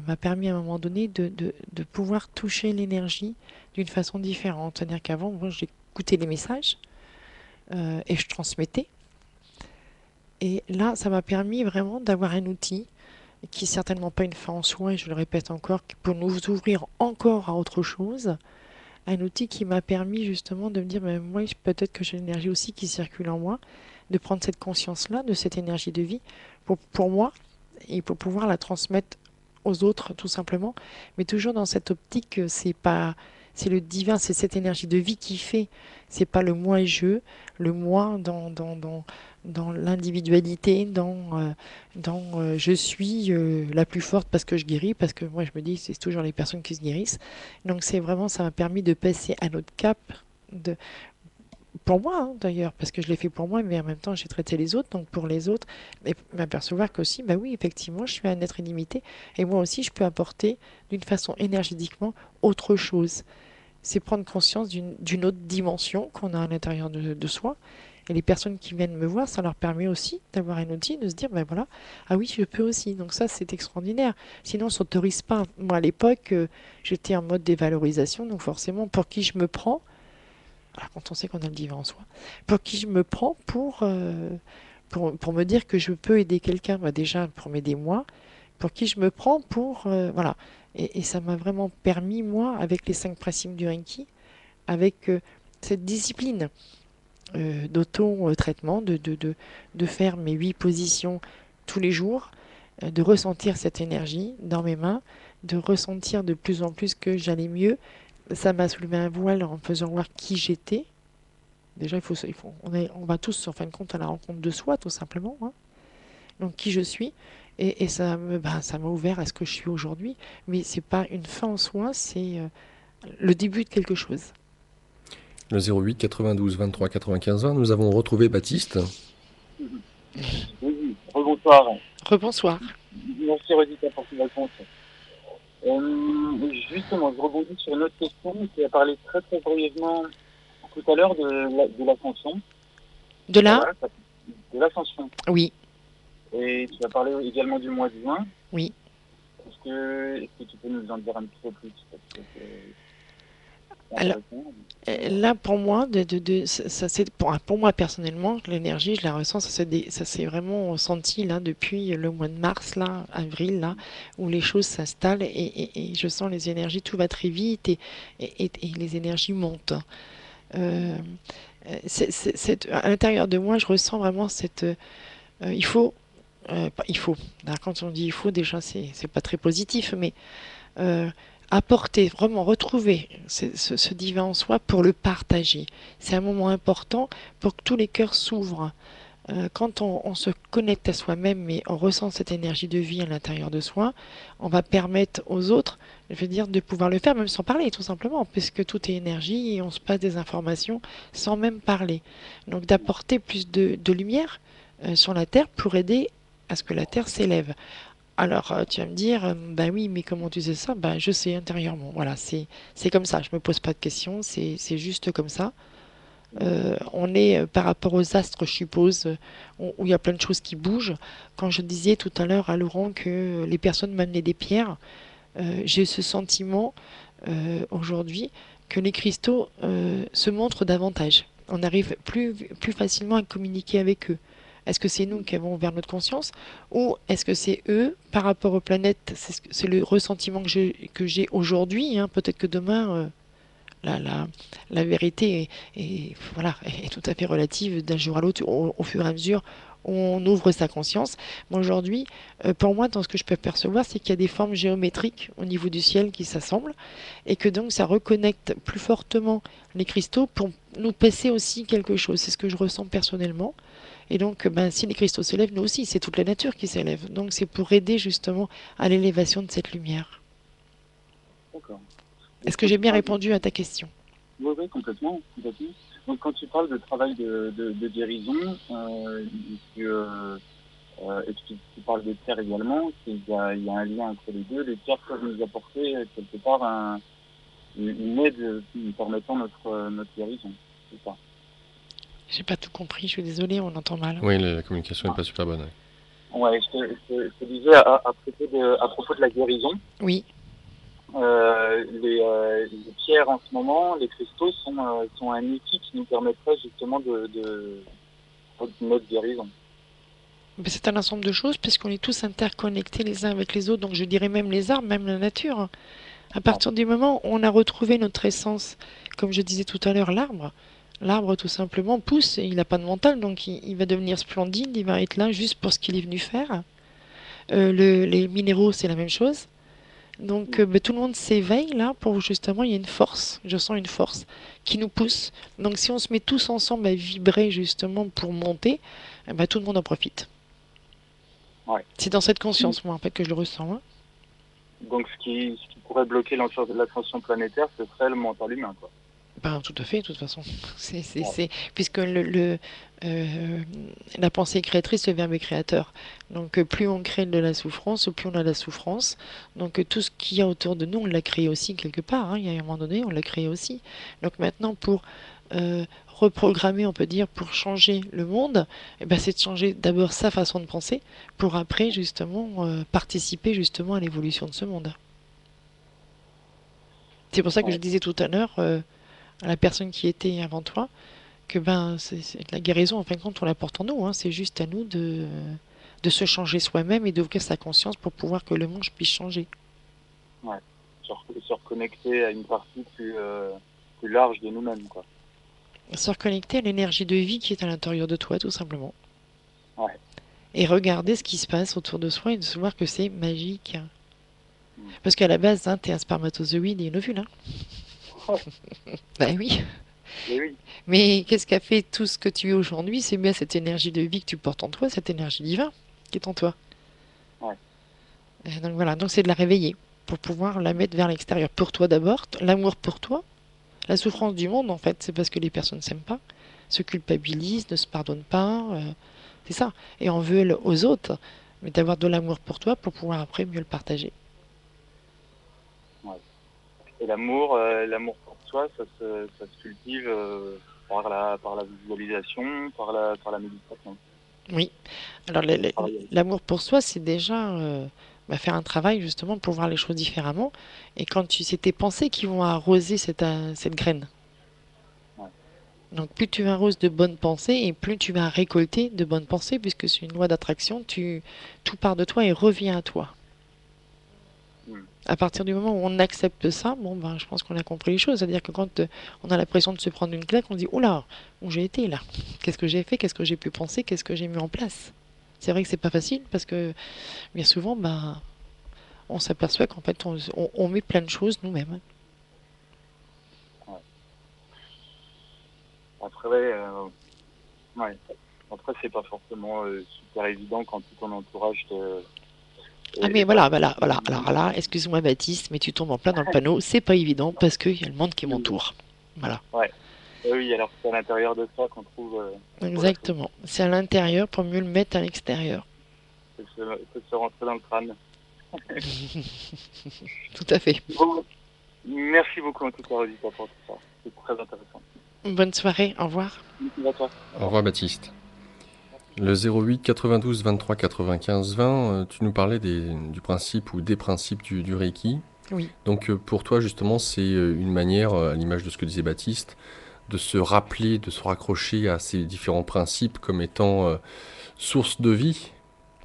m'a permis à un moment donné de pouvoir toucher l'énergie d'une façon différente. C'est-à-dire qu'avant, moi, j'écoutais les messages et je transmettais. Et là, ça m'a permis vraiment d'avoir un outil qui n'est certainement pas une fin en soi, et je le répète encore, pour nous ouvrir encore à autre chose. Un outil qui m'a permis justement de me dire, moi, peut-être que j'ai l'énergie aussi qui circule en moi, de prendre cette conscience-là, de cette énergie de vie, pour moi, et pour pouvoir la transmettre aux autres, tout simplement. Mais toujours dans cette optique que c'est le divin, c'est cette énergie de vie qui fait. C'est pas le moi et je, le moi dans l'individualité, dans je suis la plus forte parce que je guéris, parce que moi je me dis c'est toujours les personnes qui se guérissent. Donc c'est vraiment, ça m'a permis de passer à notre cap, pour moi d'ailleurs, parce que je l'ai fait pour moi, mais en même temps j'ai traité les autres, donc pour les autres, et m'apercevoir qu'aussi, oui, effectivement, je suis un être illimité, et moi aussi je peux apporter d'une façon énergétiquement autre chose. C'est prendre conscience d'une autre dimension qu'on a à l'intérieur de soi. Et les personnes qui viennent me voir, ça leur permet aussi d'avoir un outil, de se dire, voilà, ah oui, je peux aussi. Donc ça, c'est extraordinaire. Sinon, on ne s'autorise pas. Moi, à l'époque, j'étais en mode dévalorisation, donc forcément, pour qui je me prends, alors quand on sait qu'on a le divin en soi, pour qui je me prends pour me dire que je peux aider quelqu'un, déjà pour m'aider moi, pour qui je me prends pour... voilà. Et ça m'a vraiment permis, moi, avec les 5 principes du Reiki, avec cette discipline d'auto-traitement, de faire mes 8 positions tous les jours, de ressentir cette énergie dans mes mains, de ressentir de plus en plus que j'allais mieux. Ça m'a soulevé un voile en me faisant voir qui j'étais. Déjà, on va tous, en fin de compte, à la rencontre de soi, tout simplement. Donc, qui je suis. Et ça m'a ouvert à ce que je suis aujourd'hui. Mais c'est pas une fin en soi, c'est le début de quelque chose. Le 08 92 23 95 20, nous avons retrouvé Baptiste. Oui, rebonsoir. Rebonsoir. Merci Rosita pour cette réponse. Justement, je rebondis sur une autre question qui a parlé très très brièvement tout à l'heure de l'ascension. De là De l'ascension. Oui. Et tu as parlé également du mois de juin. Oui. Est-ce que tu peux nous en dire un petit peu plus Alors, là, pour moi, pour moi personnellement, l'énergie, je la ressens, ça s'est vraiment ressenti là depuis le mois de mars, là, avril, là, où les choses s'installent et je sens les énergies, tout va très vite et les énergies montent. À l'intérieur de moi, je ressens vraiment il faut. Quand on dit il faut, déjà, c'est pas très positif, mais apporter, vraiment retrouver ce divin en soi pour le partager. C'est un moment important pour que tous les cœurs s'ouvrent. Quand on se connecte à soi-même et on ressent cette énergie de vie à l'intérieur de soi, on va permettre aux autres, je veux dire, de pouvoir le faire, même sans parler, tout simplement, puisque tout est énergie et on se passe des informations sans même parler. Donc d'apporter plus de lumière sur la Terre pour aider à ce que la Terre s'élève. Alors, tu vas me dire, oui, mais comment tu sais ça? Je sais intérieurement. Voilà, c'est comme ça. Je me pose pas de questions, c'est juste comme ça. On est par rapport aux astres, je suppose, où il y a plein de choses qui bougent. Quand je disais tout à l'heure à Laurent que les personnes m'amenaient des pierres, j'ai ce sentiment aujourd'hui que les cristaux se montrent davantage. On arrive plus facilement à communiquer avec eux. Est-ce que c'est nous qui avons ouvert notre conscience ou est-ce que c'est eux par rapport aux planètes? C'est le ressentiment que j'ai aujourd'hui. Hein. Peut-être que demain, la vérité voilà, est tout à fait relative d'un jour à l'autre au fur et à mesure où on ouvre sa conscience. Mais aujourd'hui, pour moi, dans ce que je peux percevoir, c'est qu'il y a des formes géométriques au niveau du ciel qui s'assemblent et que donc ça reconnecte plus fortement les cristaux pour nous passer aussi quelque chose. C'est ce que je ressens personnellement. Et donc, si les cristaux s'élèvent, nous aussi, c'est toute la nature qui s'élève. Donc, c'est pour aider justement à l'élévation de cette lumière. D'accord. Est-ce que j'ai bien répondu à ta question? Oui, oui, complètement, complètement. Donc, quand tu parles de travail de guérison, et que tu parles des pierres également, il y a un lien entre les deux. Les pierres peuvent nous apporter quelque part une aide permettant notre guérison. C'est ça. J'ai pas tout compris, je suis désolée, on entend mal. Oui, la communication n'est pas super bonne. Ouais, je te disais à propos de la guérison. Oui. Les pierres en ce moment, les cristaux sont un outil qui nous permettrait justement de notre guérison. C'est un ensemble de choses puisqu'on est tous interconnectés les uns avec les autres, donc je dirais même les arbres, même la nature. À partir du moment où on a retrouvé notre essence, comme je disais tout à l'heure, l'arbre tout simplement pousse, et il n'a pas de mental, donc il va devenir splendide, il va être là juste pour ce qu'il est venu faire. Les minéraux, c'est la même chose. Donc tout le monde s'éveille là pour justement, il y a une force, je sens une force qui nous pousse. Donc si on se met tous ensemble à vibrer justement pour monter, tout le monde en profite. Ouais. C'est dans cette conscience, moi, en fait, que je le ressens. Hein. Donc ce qui pourrait bloquer l'ascension planétaire, ce serait le mental humain, quoi. Tout à fait, de toute façon. Puisque la pensée créatrice, le verbe est créateur. Donc plus on crée de la souffrance, plus on a de la souffrance. Donc tout ce qu'il y a autour de nous, on l'a créé aussi quelque part. Hein. Il y a un moment donné, on l'a créé aussi. Donc maintenant, pour reprogrammer, on peut dire, pour changer le monde, c'est de changer d'abord sa façon de penser, pour après, justement, participer justement à l'évolution de ce monde. C'est pour ça que je disais tout à l'heure... à la personne qui était avant toi, que c'est la guérison, en fin de compte, on la porte en nous. Hein. C'est juste à nous de se changer soi-même et d'ouvrir sa conscience pour pouvoir que le monde puisse changer. Ouais, se reconnecter à une partie plus large de nous-mêmes, quoi. Se reconnecter à l'énergie de vie qui est à l'intérieur de toi, tout simplement. Ouais. Et regarder ce qui se passe autour de soi et de se voir que c'est magique. Parce qu'à la base, hein, t'es un spermatozoïde et une ovule. Hein. Oui. Oui. Mais qu'est-ce qu'a fait tout ce que tu es aujourd'hui? C'est bien cette énergie de vie que tu portes en toi, cette énergie divine qui est en toi. Ouais. Donc voilà, donc c'est de la réveiller pour pouvoir la mettre vers l'extérieur. Pour toi d'abord, l'amour pour toi, la souffrance du monde en fait, c'est parce que les personnes ne s'aiment pas, se culpabilisent, ne se pardonnent pas, c'est ça. Et en veulent aux autres, mais d'avoir de l'amour pour toi pour pouvoir après mieux le partager. Ouais. Et l'amour pour soi, ça se cultive par la visualisation, par la méditation. Oui. Alors l'amour pour soi, c'est déjà faire un travail justement pour voir les choses différemment. Et quand c'est tes pensées qui vont arroser cette graine. Ouais. Donc plus tu arroses de bonnes pensées et plus tu vas récolter de bonnes pensées, puisque c'est une loi d'attraction, tout part de toi et revient à toi. À partir du moment où on accepte ça, je pense qu'on a compris les choses. C'est-à-dire que quand on a l'impression de se prendre une claque, on dit « Oula, où j'ai été là? Qu'est-ce que j'ai fait? Qu'est-ce que j'ai pu penser? Qu'est-ce que j'ai mis en place ?» C'est vrai que c'est pas facile parce que bien souvent, on s'aperçoit qu'en fait, on met plein de choses nous-mêmes. Ouais. Après, c'est pas forcément super évident quand tout ton entourage te... mais voilà. Alors là, excuse-moi Baptiste, mais tu tombes en plein dans le panneau. C'est pas évident parce qu'il y a le monde qui m'entoure. Voilà. Ouais. Oui, alors c'est à l'intérieur de soi qu'on trouve... Exactement. C'est à l'intérieur pour mieux le mettre à l'extérieur. C'est se rentrer dans le crâne. Tout à fait. Bon, merci beaucoup en tout cas, Rosita, pour tout ça. C'est très intéressant. Bonne soirée, au revoir. Merci à toi. Au revoir Baptiste. Le 08 92 23 95 20, tu nous parlais du principe ou des principes du Reiki. Oui. Donc pour toi, justement, c'est une manière, à l'image de ce que disait Baptiste, de se rappeler, de se raccrocher à ces différents principes comme étant source de vie,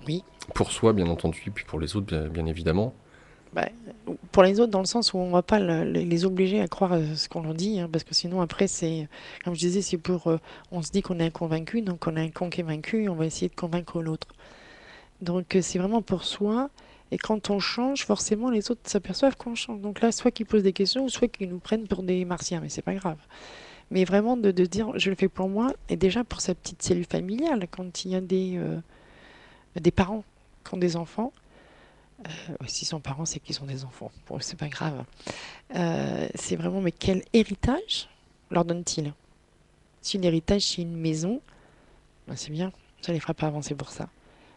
Oui. pour soi, bien entendu, et puis pour les autres, bien évidemment. Bah, pour les autres, dans le sens où on ne va pas les obliger à croire ce qu'on leur dit, hein, parce que sinon après, c'est, comme je disais, c'est pour, on se dit qu'on est un convaincu, donc on a un con qui est vaincu, et on va essayer de convaincre l'autre. Donc c'est vraiment pour soi, et quand on change, forcément les autres s'aperçoivent qu'on change. Donc là, soit qu'ils posent des questions, ou soit qu'ils nous prennent pour des martiens, mais c'est pas grave. Mais vraiment de dire, je le fais pour moi, et déjà pour sa petite cellule familiale, quand il y a des parents qui ont des enfants, s'ils sont parents, c'est qu'ils ont des enfants. Bon, c'est pas grave. C'est vraiment, mais quel héritage leur donne-t-il? Si l'héritage, c'est une maison, ben c'est bien, ça les fera pas avancer pour ça.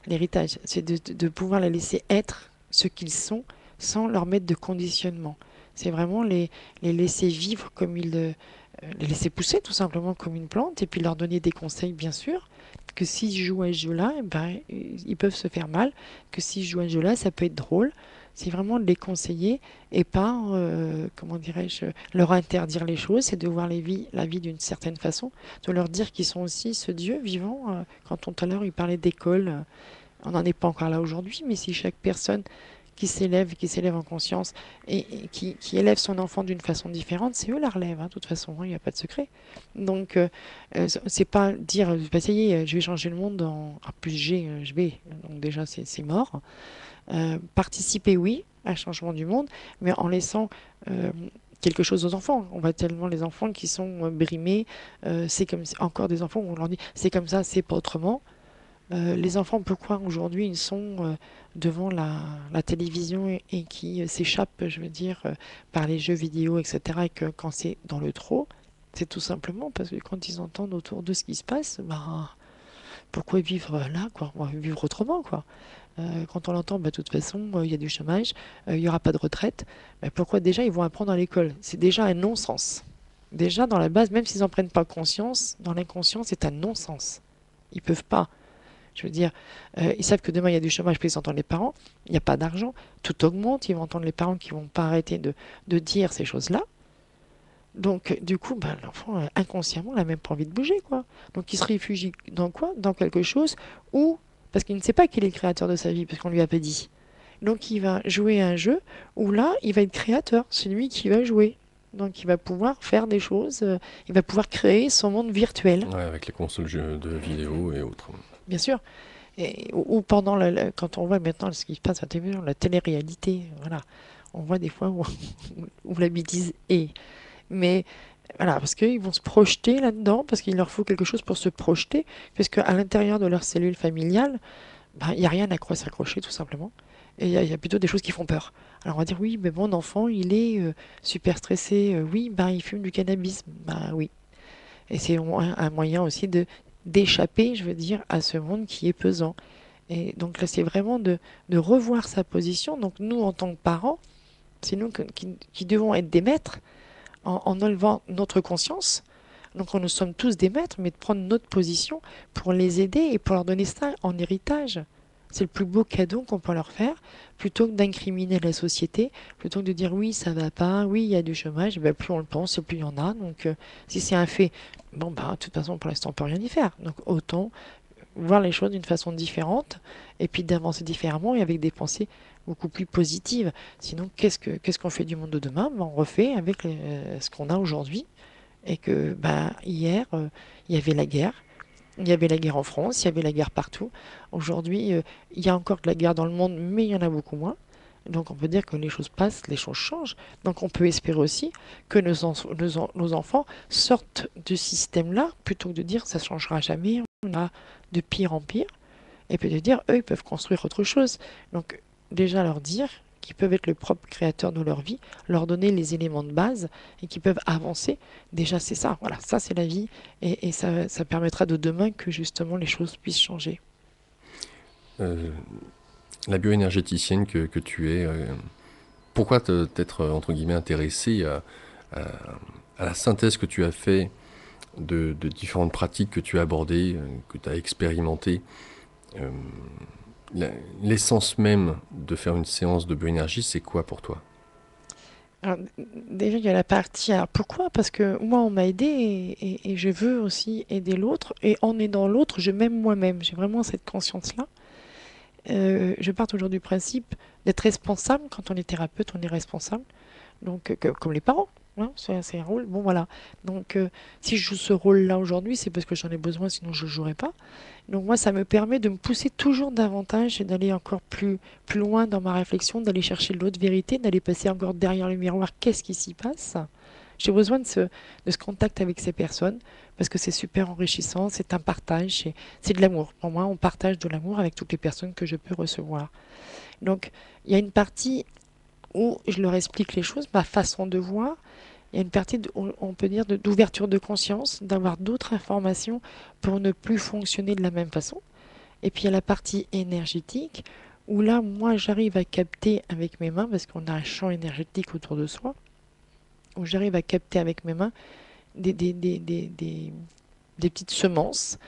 L'héritage, c'est de pouvoir les laisser être ce qu'ils sont sans leur mettre de conditionnement. C'est vraiment les laisser vivre comme les laisser pousser tout simplement comme une plante et puis leur donner des conseils, bien sûr, que s'ils jouent à ce jeu-là, eh ben, ils peuvent se faire mal, que s'ils jouent à ce jeu-là, ça peut être drôle. C'est vraiment de les conseiller et pas, comment dirais-je, leur interdire les choses, c'est de voir la vie d'une certaine façon, de leur dire qu'ils sont aussi ce Dieu vivant. Quand tout à l'heure il parlait d'école, on n'en est pas encore là aujourd'hui, mais si chaque personne qui s'élève en conscience et qui élève son enfant d'une façon différente, c'est eux la relève, hein, de toute façon, hein, il n'y a pas de secret. Donc, c'est pas dire, bah, ça y est, je vais changer le monde, en plus je vais, donc déjà c'est mort. Participer, oui, à un changement du monde, mais en laissant quelque chose aux enfants. On voit tellement les enfants qui sont brimés, c'est comme encore des enfants où on leur dit c'est comme ça, c'est pas autrement. Les enfants, pourquoi aujourd'hui ils sont devant la télévision et qui s'échappent, je veux dire, par les jeux vidéo, etc. Et que quand c'est dans le trop, c'est tout simplement parce que quand ils entendent autour de ce qui se passe, bah, pourquoi vivre là, quoi? On va vivre autrement, quoi. Quand on l'entend, bah, de toute façon, il y a du chômage, il n'y aura pas de retraite. Bah, pourquoi déjà ils vont apprendre à l'école? C'est déjà un non-sens. Déjà, dans la base, même s'ils n'en prennent pas conscience, dans l'inconscient, c'est un non-sens. Ils peuvent pas. Je veux dire, ils savent que demain il y a du chômage, puis ils entendent les parents, il n'y a pas d'argent, tout augmente, ils vont entendre les parents qui vont pas arrêter de dire ces choses-là. Donc, du coup, ben, l'enfant, inconsciemment, n'a même pas envie de bouger, quoi. Donc, il se réfugie dans quoi? Dans quelque chose où, parce qu'il ne sait pas qu'il est le créateur de sa vie, parce qu'on lui a pas dit. Donc, il va jouer à un jeu où là, il va être créateur, c'est lui qui va jouer. Donc, il va pouvoir faire des choses, il va pouvoir créer son monde virtuel, Ouais, avec les consoles jeux de vidéo et autres. bien sûr. Ou pendant quand on voit maintenant ce qui se passe à la télévision, la télé-réalité, voilà, on voit des fois où la bêtise est. Mais voilà, parce qu'ils vont se projeter là-dedans, parce qu'il leur faut quelque chose pour se projeter, parce qu'à l'intérieur de leur cellule familiale, ben, il n'y a rien à quoi s'accrocher tout simplement. Et il y a plutôt des choses qui font peur. Alors on va dire oui, mais mon enfant, il est super stressé, oui, ben, il fume du cannabis, ben oui. Et c'est un moyen aussi d'échapper, je veux dire, à ce monde qui est pesant. Et donc là, c'est vraiment de revoir sa position. Donc nous, en tant que parents, c'est nous qui devons être des maîtres en enlevant notre conscience. Donc nous sommes tous des maîtres, mais de prendre notre position pour les aider et pour leur donner ça en héritage. C'est le plus beau cadeau qu'on peut leur faire, plutôt que d'incriminer la société, plutôt que de dire oui, ça va pas, oui, il y a du chômage, ben, plus on le pense, plus il y en a. Donc si c'est un fait, bon, bah, de toute façon, pour l'instant, on peut rien y faire. Donc autant voir les choses d'une façon différente et puis d'avancer différemment et avec des pensées beaucoup plus positives. Sinon, qu'est-ce qu'on fait du monde de demain? Ben, on refait avec ce qu'on a aujourd'hui et que bah, hier, il y avait la guerre. Il y avait la guerre en France, il y avait la guerre partout. Aujourd'hui, il y a encore de la guerre dans le monde, mais il y en a beaucoup moins. Donc on peut dire que les choses passent, les choses changent. Donc on peut espérer aussi que nos enfants sortent de ce système-là, plutôt que de dire ça ne changera jamais, on a de pire en pire, et puis de dire eux, ils peuvent construire autre chose. Donc déjà leur dire qu'ils peuvent être le propre créateur de leur vie, leur donner les éléments de base et qu'ils peuvent avancer. Déjà c'est ça, voilà, ça c'est la vie, et ça permettra de demain que justement les choses puissent changer. Euh, la bioénergéticienne que tu es, pourquoi t'être, entre guillemets, intéressé à, à la synthèse que tu as fait de différentes pratiques que tu as abordées, que tu as expérimentées? euh, L'essence même de faire une séance de bioénergie, c'est quoi pour toi? Alors, déjà, il y a la partie. Alors, pourquoi? Parce que moi, on m'a aidé et je veux aussi aider l'autre. Et en aidant l'autre, je m'aime moi-même. J'ai vraiment cette conscience-là. Je pars toujours du principe d'être responsable. Quand on est thérapeute, on est responsable. Donc, comme les parents. Hein, c'est un rôle. Bon, voilà. Donc, si je joue ce rôle-là aujourd'hui, c'est parce que j'en ai besoin, sinon je ne le jouerai pas. Donc moi, ça me permet de me pousser toujours davantage et d'aller encore plus loin dans ma réflexion, d'aller chercher l'autre vérité, d'aller passer encore derrière le miroir. Qu'est-ce qui s'y passe? J'ai besoin de ce contact avec ces personnes parce que c'est super enrichissant, c'est un partage, c'est de l'amour. Pour moi, on partage de l'amour avec toutes les personnes que je peux recevoir. Donc, il y a une partie où je leur explique les choses, ma façon de voir. Il y a une partie, on peut dire, d'ouverture de conscience, d'avoir d'autres informations pour ne plus fonctionner de la même façon. Et puis il y a la partie énergétique, où là, moi, j'arrive à capter avec mes mains, parce qu'on a un champ énergétique autour de soi, où j'arrive à capter avec mes mains des, des, des, des, des, des petites semences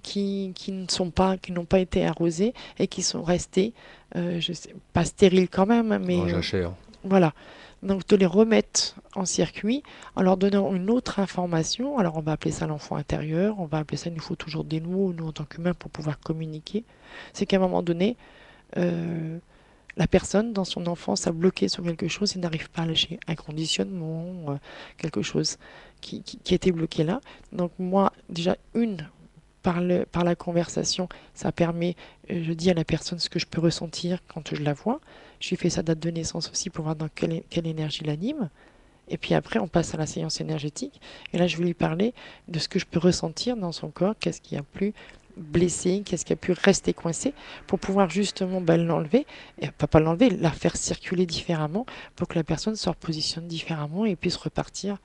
qui ne sont pas, qui n'ont pas été arrosées et qui sont restées, je sais, pas stériles quand même, En mais jachère. voilà. Donc de les remettre en circuit en leur donnant une autre information. Alors on va appeler ça l'enfant intérieur, on va appeler ça, il nous faut toujours des mots, nous en tant qu'humains, pour pouvoir communiquer. C'est qu'à un moment donné, euh, la personne dans son enfance a bloqué sur quelque chose et n'arrive pas à lâcher un conditionnement, quelque chose qui était bloqué là. Donc moi, déjà, par la conversation, ça permet, je dis à la personne ce que je peux ressentir quand je la vois. Je lui fais sa date de naissance aussi pour voir dans quelle énergie l'anime. Et puis après, on passe à la séance énergétique. Et là, je vais lui parler de ce que je peux ressentir dans son corps, qu'est-ce qui a pu blesser, qu'est-ce qui a pu rester coincé, pour pouvoir justement l'enlever, et pas l'enlever, la faire circuler différemment, pour que la personne se repositionne différemment et puisse repartir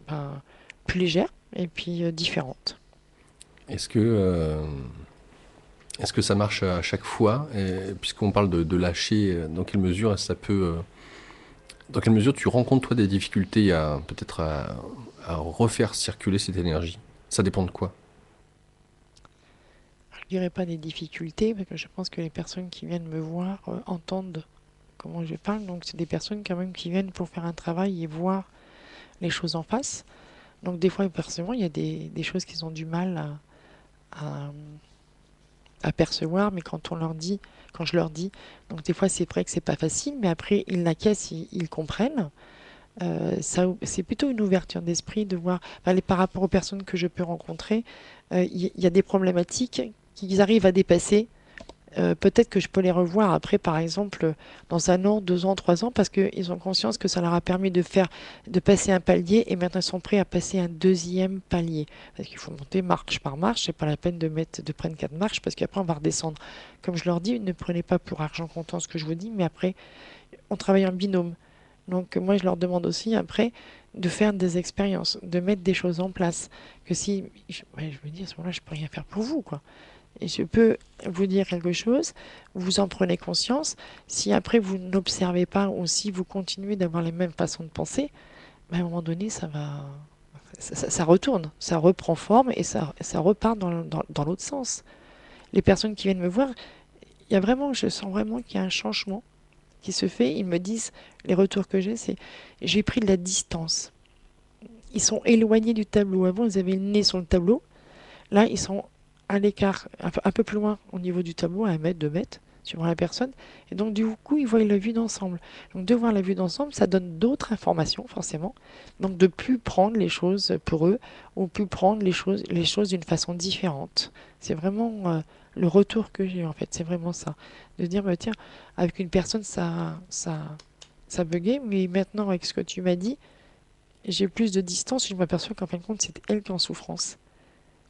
ben, plus légère et puis différente. Est-ce que, euh, est-ce que ça marche à chaque fois? Et puisqu'on parle de lâcher, dans quelle mesure ça peut, dans quelle mesure tu rencontres toi des difficultés à peut-être à refaire circuler cette énergie? Ça dépend de quoi? Je ne dirais pas des difficultés, parce que je pense que les personnes qui viennent me voir entendent comment je parle. Donc, c'est des personnes quand même qui viennent pour faire un travail et voir les choses en face. Donc, des fois, personnellement, il y a des choses qu'ils ont du mal à, à percevoir, mais quand je leur dis, donc des fois, c'est vrai que c'est pas facile, mais après, ils l'acquiescent, ils comprennent. Ça, c'est plutôt une ouverture d'esprit de voir, enfin, par rapport aux personnes que je peux rencontrer, il y a des problématiques qu'ils arrivent à dépasser. Peut-être que je peux les revoir après, par exemple, dans un an, 2 ans, 3 ans, parce qu'ils ont conscience que ça leur a permis de passer un palier et maintenant ils sont prêts à passer un deuxième palier. Parce qu'il faut monter marche par marche, c'est pas la peine de prendre 4 marches parce qu'après on va redescendre. Comme je leur dis, ne prenez pas pour argent comptant ce que je vous dis, mais après, on travaille en binôme. Donc moi je leur demande aussi après de faire des expériences, de mettre des choses en place. Que si, ouais, je me dis à ce moment-là, je peux rien faire pour vous, quoi. Et je peux vous dire quelque chose, vous en prenez conscience. Si après vous n'observez pas ou si vous continuez d'avoir les mêmes façons de penser, ben, à un moment donné, ça retourne, ça reprend forme et ça repart dans l'autre sens. Les personnes qui viennent me voir, je sens vraiment qu'il y a un changement qui se fait. Ils me disent, les retours que c'est, j'ai pris de la distance. Ils sont éloignés du tableau. Avant, ils avaient le nez sur le tableau. Là, ils sont à l'écart, un peu plus loin au niveau du tableau, à 1 mètre, 2 mètres, suivant la personne. Et donc, du coup, ils voient la vue d'ensemble. Donc, de voir la vue d'ensemble, ça donne d'autres informations, forcément. Donc, de plus prendre les choses pour eux, ou plus prendre les choses d'une façon différente. C'est vraiment le retour que j'ai, en fait. C'est vraiment ça. De dire, bah, tiens, avec une personne, ça buguait, mais maintenant, avec ce que tu m'as dit, j'ai plus de distance et je m'aperçois qu'en fin de compte, c'est elle qui est en souffrance.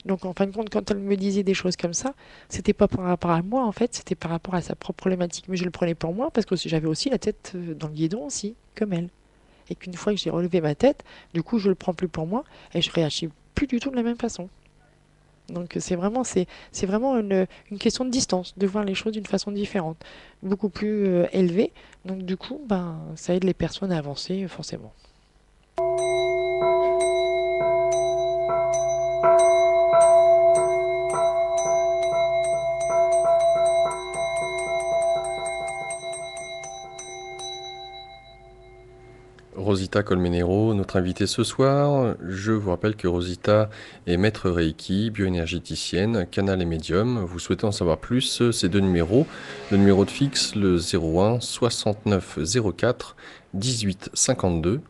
Donc en fin de compte, quand elle me disait des choses comme ça, c'était pas par rapport à moi en fait, c'était par rapport à sa propre problématique. Mais je le prenais pour moi parce que j'avais aussi la tête dans le guidon aussi, comme elle. Et qu'une fois que j'ai relevé ma tête, du coup je le prends plus pour moi et je réagis plus du tout de la même façon. Donc c'est vraiment une question de distance, de voir les choses d'une façon différente, beaucoup plus élevée. Donc du coup, ben ça aide les personnes à avancer forcément. Rosita Colmenero, notre invitée ce soir. Je vous rappelle que Rosita est maître Reiki, bioénergéticienne, canal et médium. Vous souhaitez en savoir plus, ces deux numéros. Le numéro de fixe, le 01 69 04 18 52.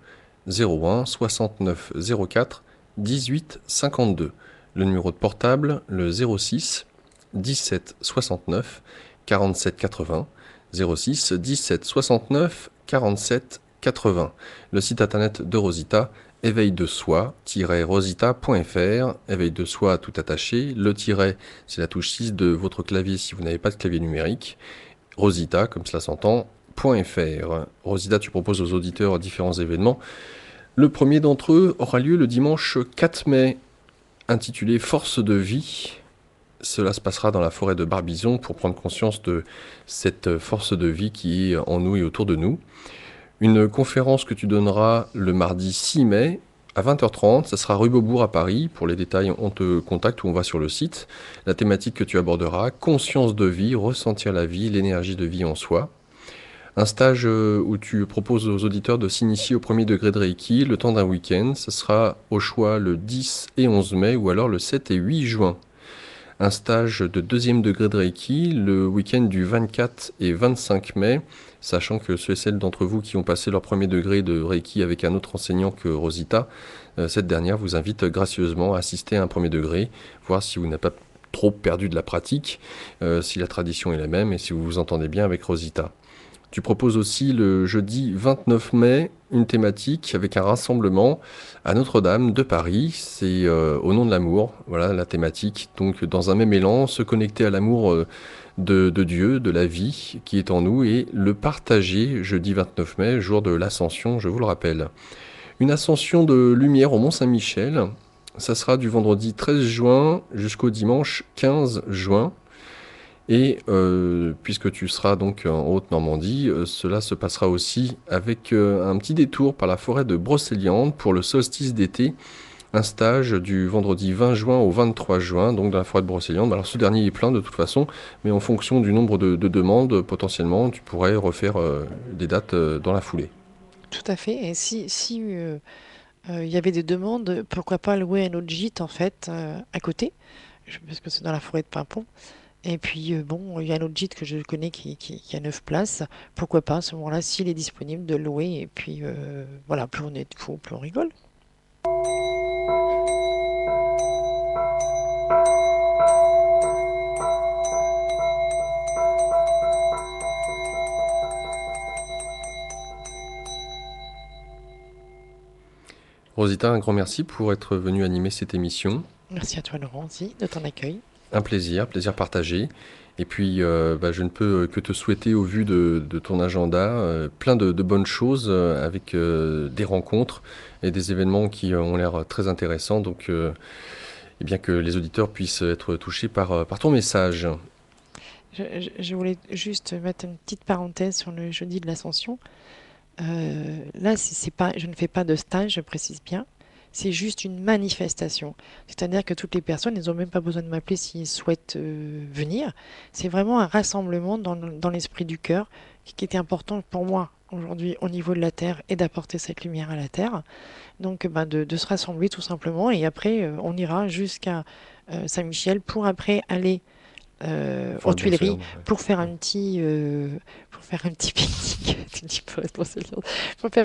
01 69 04 18 52. Le numéro de portable, le 06 17 69 47 80. 06 17 69 47 80. Le site internet de Rosita, éveil de soi-rosita.fr, éveil de soi tout attaché. Le tiret, c'est la touche 6 de votre clavier si vous n'avez pas de clavier numérique. Rosita, comme cela s'entend, .fr. Rosita, tu proposes aux auditeurs différents événements. Le premier d'entre eux aura lieu le dimanche 4 mai, intitulé Force de vie. Cela se passera dans la forêt de Barbizon pour prendre conscience de cette force de vie qui est en nous et autour de nous. Une conférence que tu donneras le mardi 6 mai à 20h30, ça sera rue Beaubourg à Paris. Pour les détails, on te contacte ou on va sur le site. La thématique que tu aborderas, conscience de vie, ressentir la vie, l'énergie de vie en soi. Un stage où tu proposes aux auditeurs de s'initier au premier degré de Reiki le temps d'un week-end. Ce sera au choix le 10 et 11 mai ou alors le 7 et 8 juin. Un stage de deuxième degré de Reiki le week-end du 24 et 25 mai, sachant que ceux et celles d'entre vous qui ont passé leur premier degré de Reiki avec un autre enseignant que Rosita, cette dernière vous invite gracieusement à assister à un premier degré, voir si vous n'avez pas trop perdu de la pratique, si la tradition est la même et si vous vous entendez bien avec Rosita. Tu proposes aussi le jeudi 29 mai une thématique avec un rassemblement à Notre-Dame de Paris. C'est au nom de l'amour, voilà la thématique. Donc dans un même élan, se connecter à l'amour de Dieu, de la vie qui est en nous et le partager jeudi 29 mai, jour de l'Ascension, je vous le rappelle. Une ascension de lumière au Mont-Saint-Michel, ça sera du vendredi 13 juin jusqu'au dimanche 15 juin. Et puisque tu seras donc en Haute-Normandie, cela se passera aussi avec un petit détour par la forêt de Brocéliande pour le solstice d'été, un stage du vendredi 20 juin au 23 juin, donc dans la forêt de Brocéliande. Alors ce dernier est plein de toute façon, mais en fonction du nombre de demandes, potentiellement, tu pourrais refaire des dates dans la foulée. Tout à fait. Et si il y avait des demandes, pourquoi pas louer un autre gîte en fait à côté, parce que c'est dans la forêt de Pimpon. Et puis bon, il y a un autre gîte que je connais qui a 9 places. Pourquoi pas à ce moment-là, s'il est disponible, de louer. Et puis voilà, plus on est de fous, plus on rigole. Rosita, un grand merci pour être venue animer cette émission. Merci à toi Laurent aussi de ton accueil. Un plaisir partagé. Et puis, je ne peux que te souhaiter, au vu de ton agenda, plein de bonnes choses avec des rencontres et des événements qui ont l'air très intéressants. Donc, et bien que les auditeurs puissent être touchés par ton message. Je voulais juste mettre une petite parenthèse sur le jeudi de l'Ascension. Là, c'est pas, je ne fais pas de stage, je précise bien. C'est juste une manifestation. C'est-à-dire que toutes les personnes, elles n'ont même pas besoin de m'appeler s'ils souhaitent venir. C'est vraiment un rassemblement dans l'esprit du cœur qui était important pour moi aujourd'hui au niveau de la Terre et d'apporter cette lumière à la Terre. Donc de se rassembler tout simplement et après on ira jusqu'à Saint-Michel pour après aller aux Tuileries pour faire un petit pique-nique. Pour faire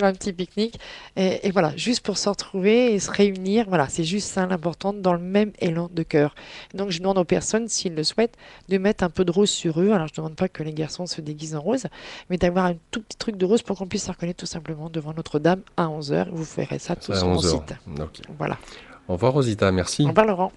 un petit pique-nique et voilà, juste pour se retrouver et se réunir. Voilà, c'est juste ça l'important, dans le même élan de cœur. Donc je demande aux personnes, s'ils le souhaitent, de mettre un peu de rose sur eux. Alors je ne demande pas que les garçons se déguisent en rose, mais d'avoir un tout petit truc de rose pour qu'on puisse se reconnaître tout simplement devant Notre-Dame à 11h. Vous ferez ça tout sur mon site. Okay. Voilà. Au revoir Rosita, merci. Au revoir Laurent.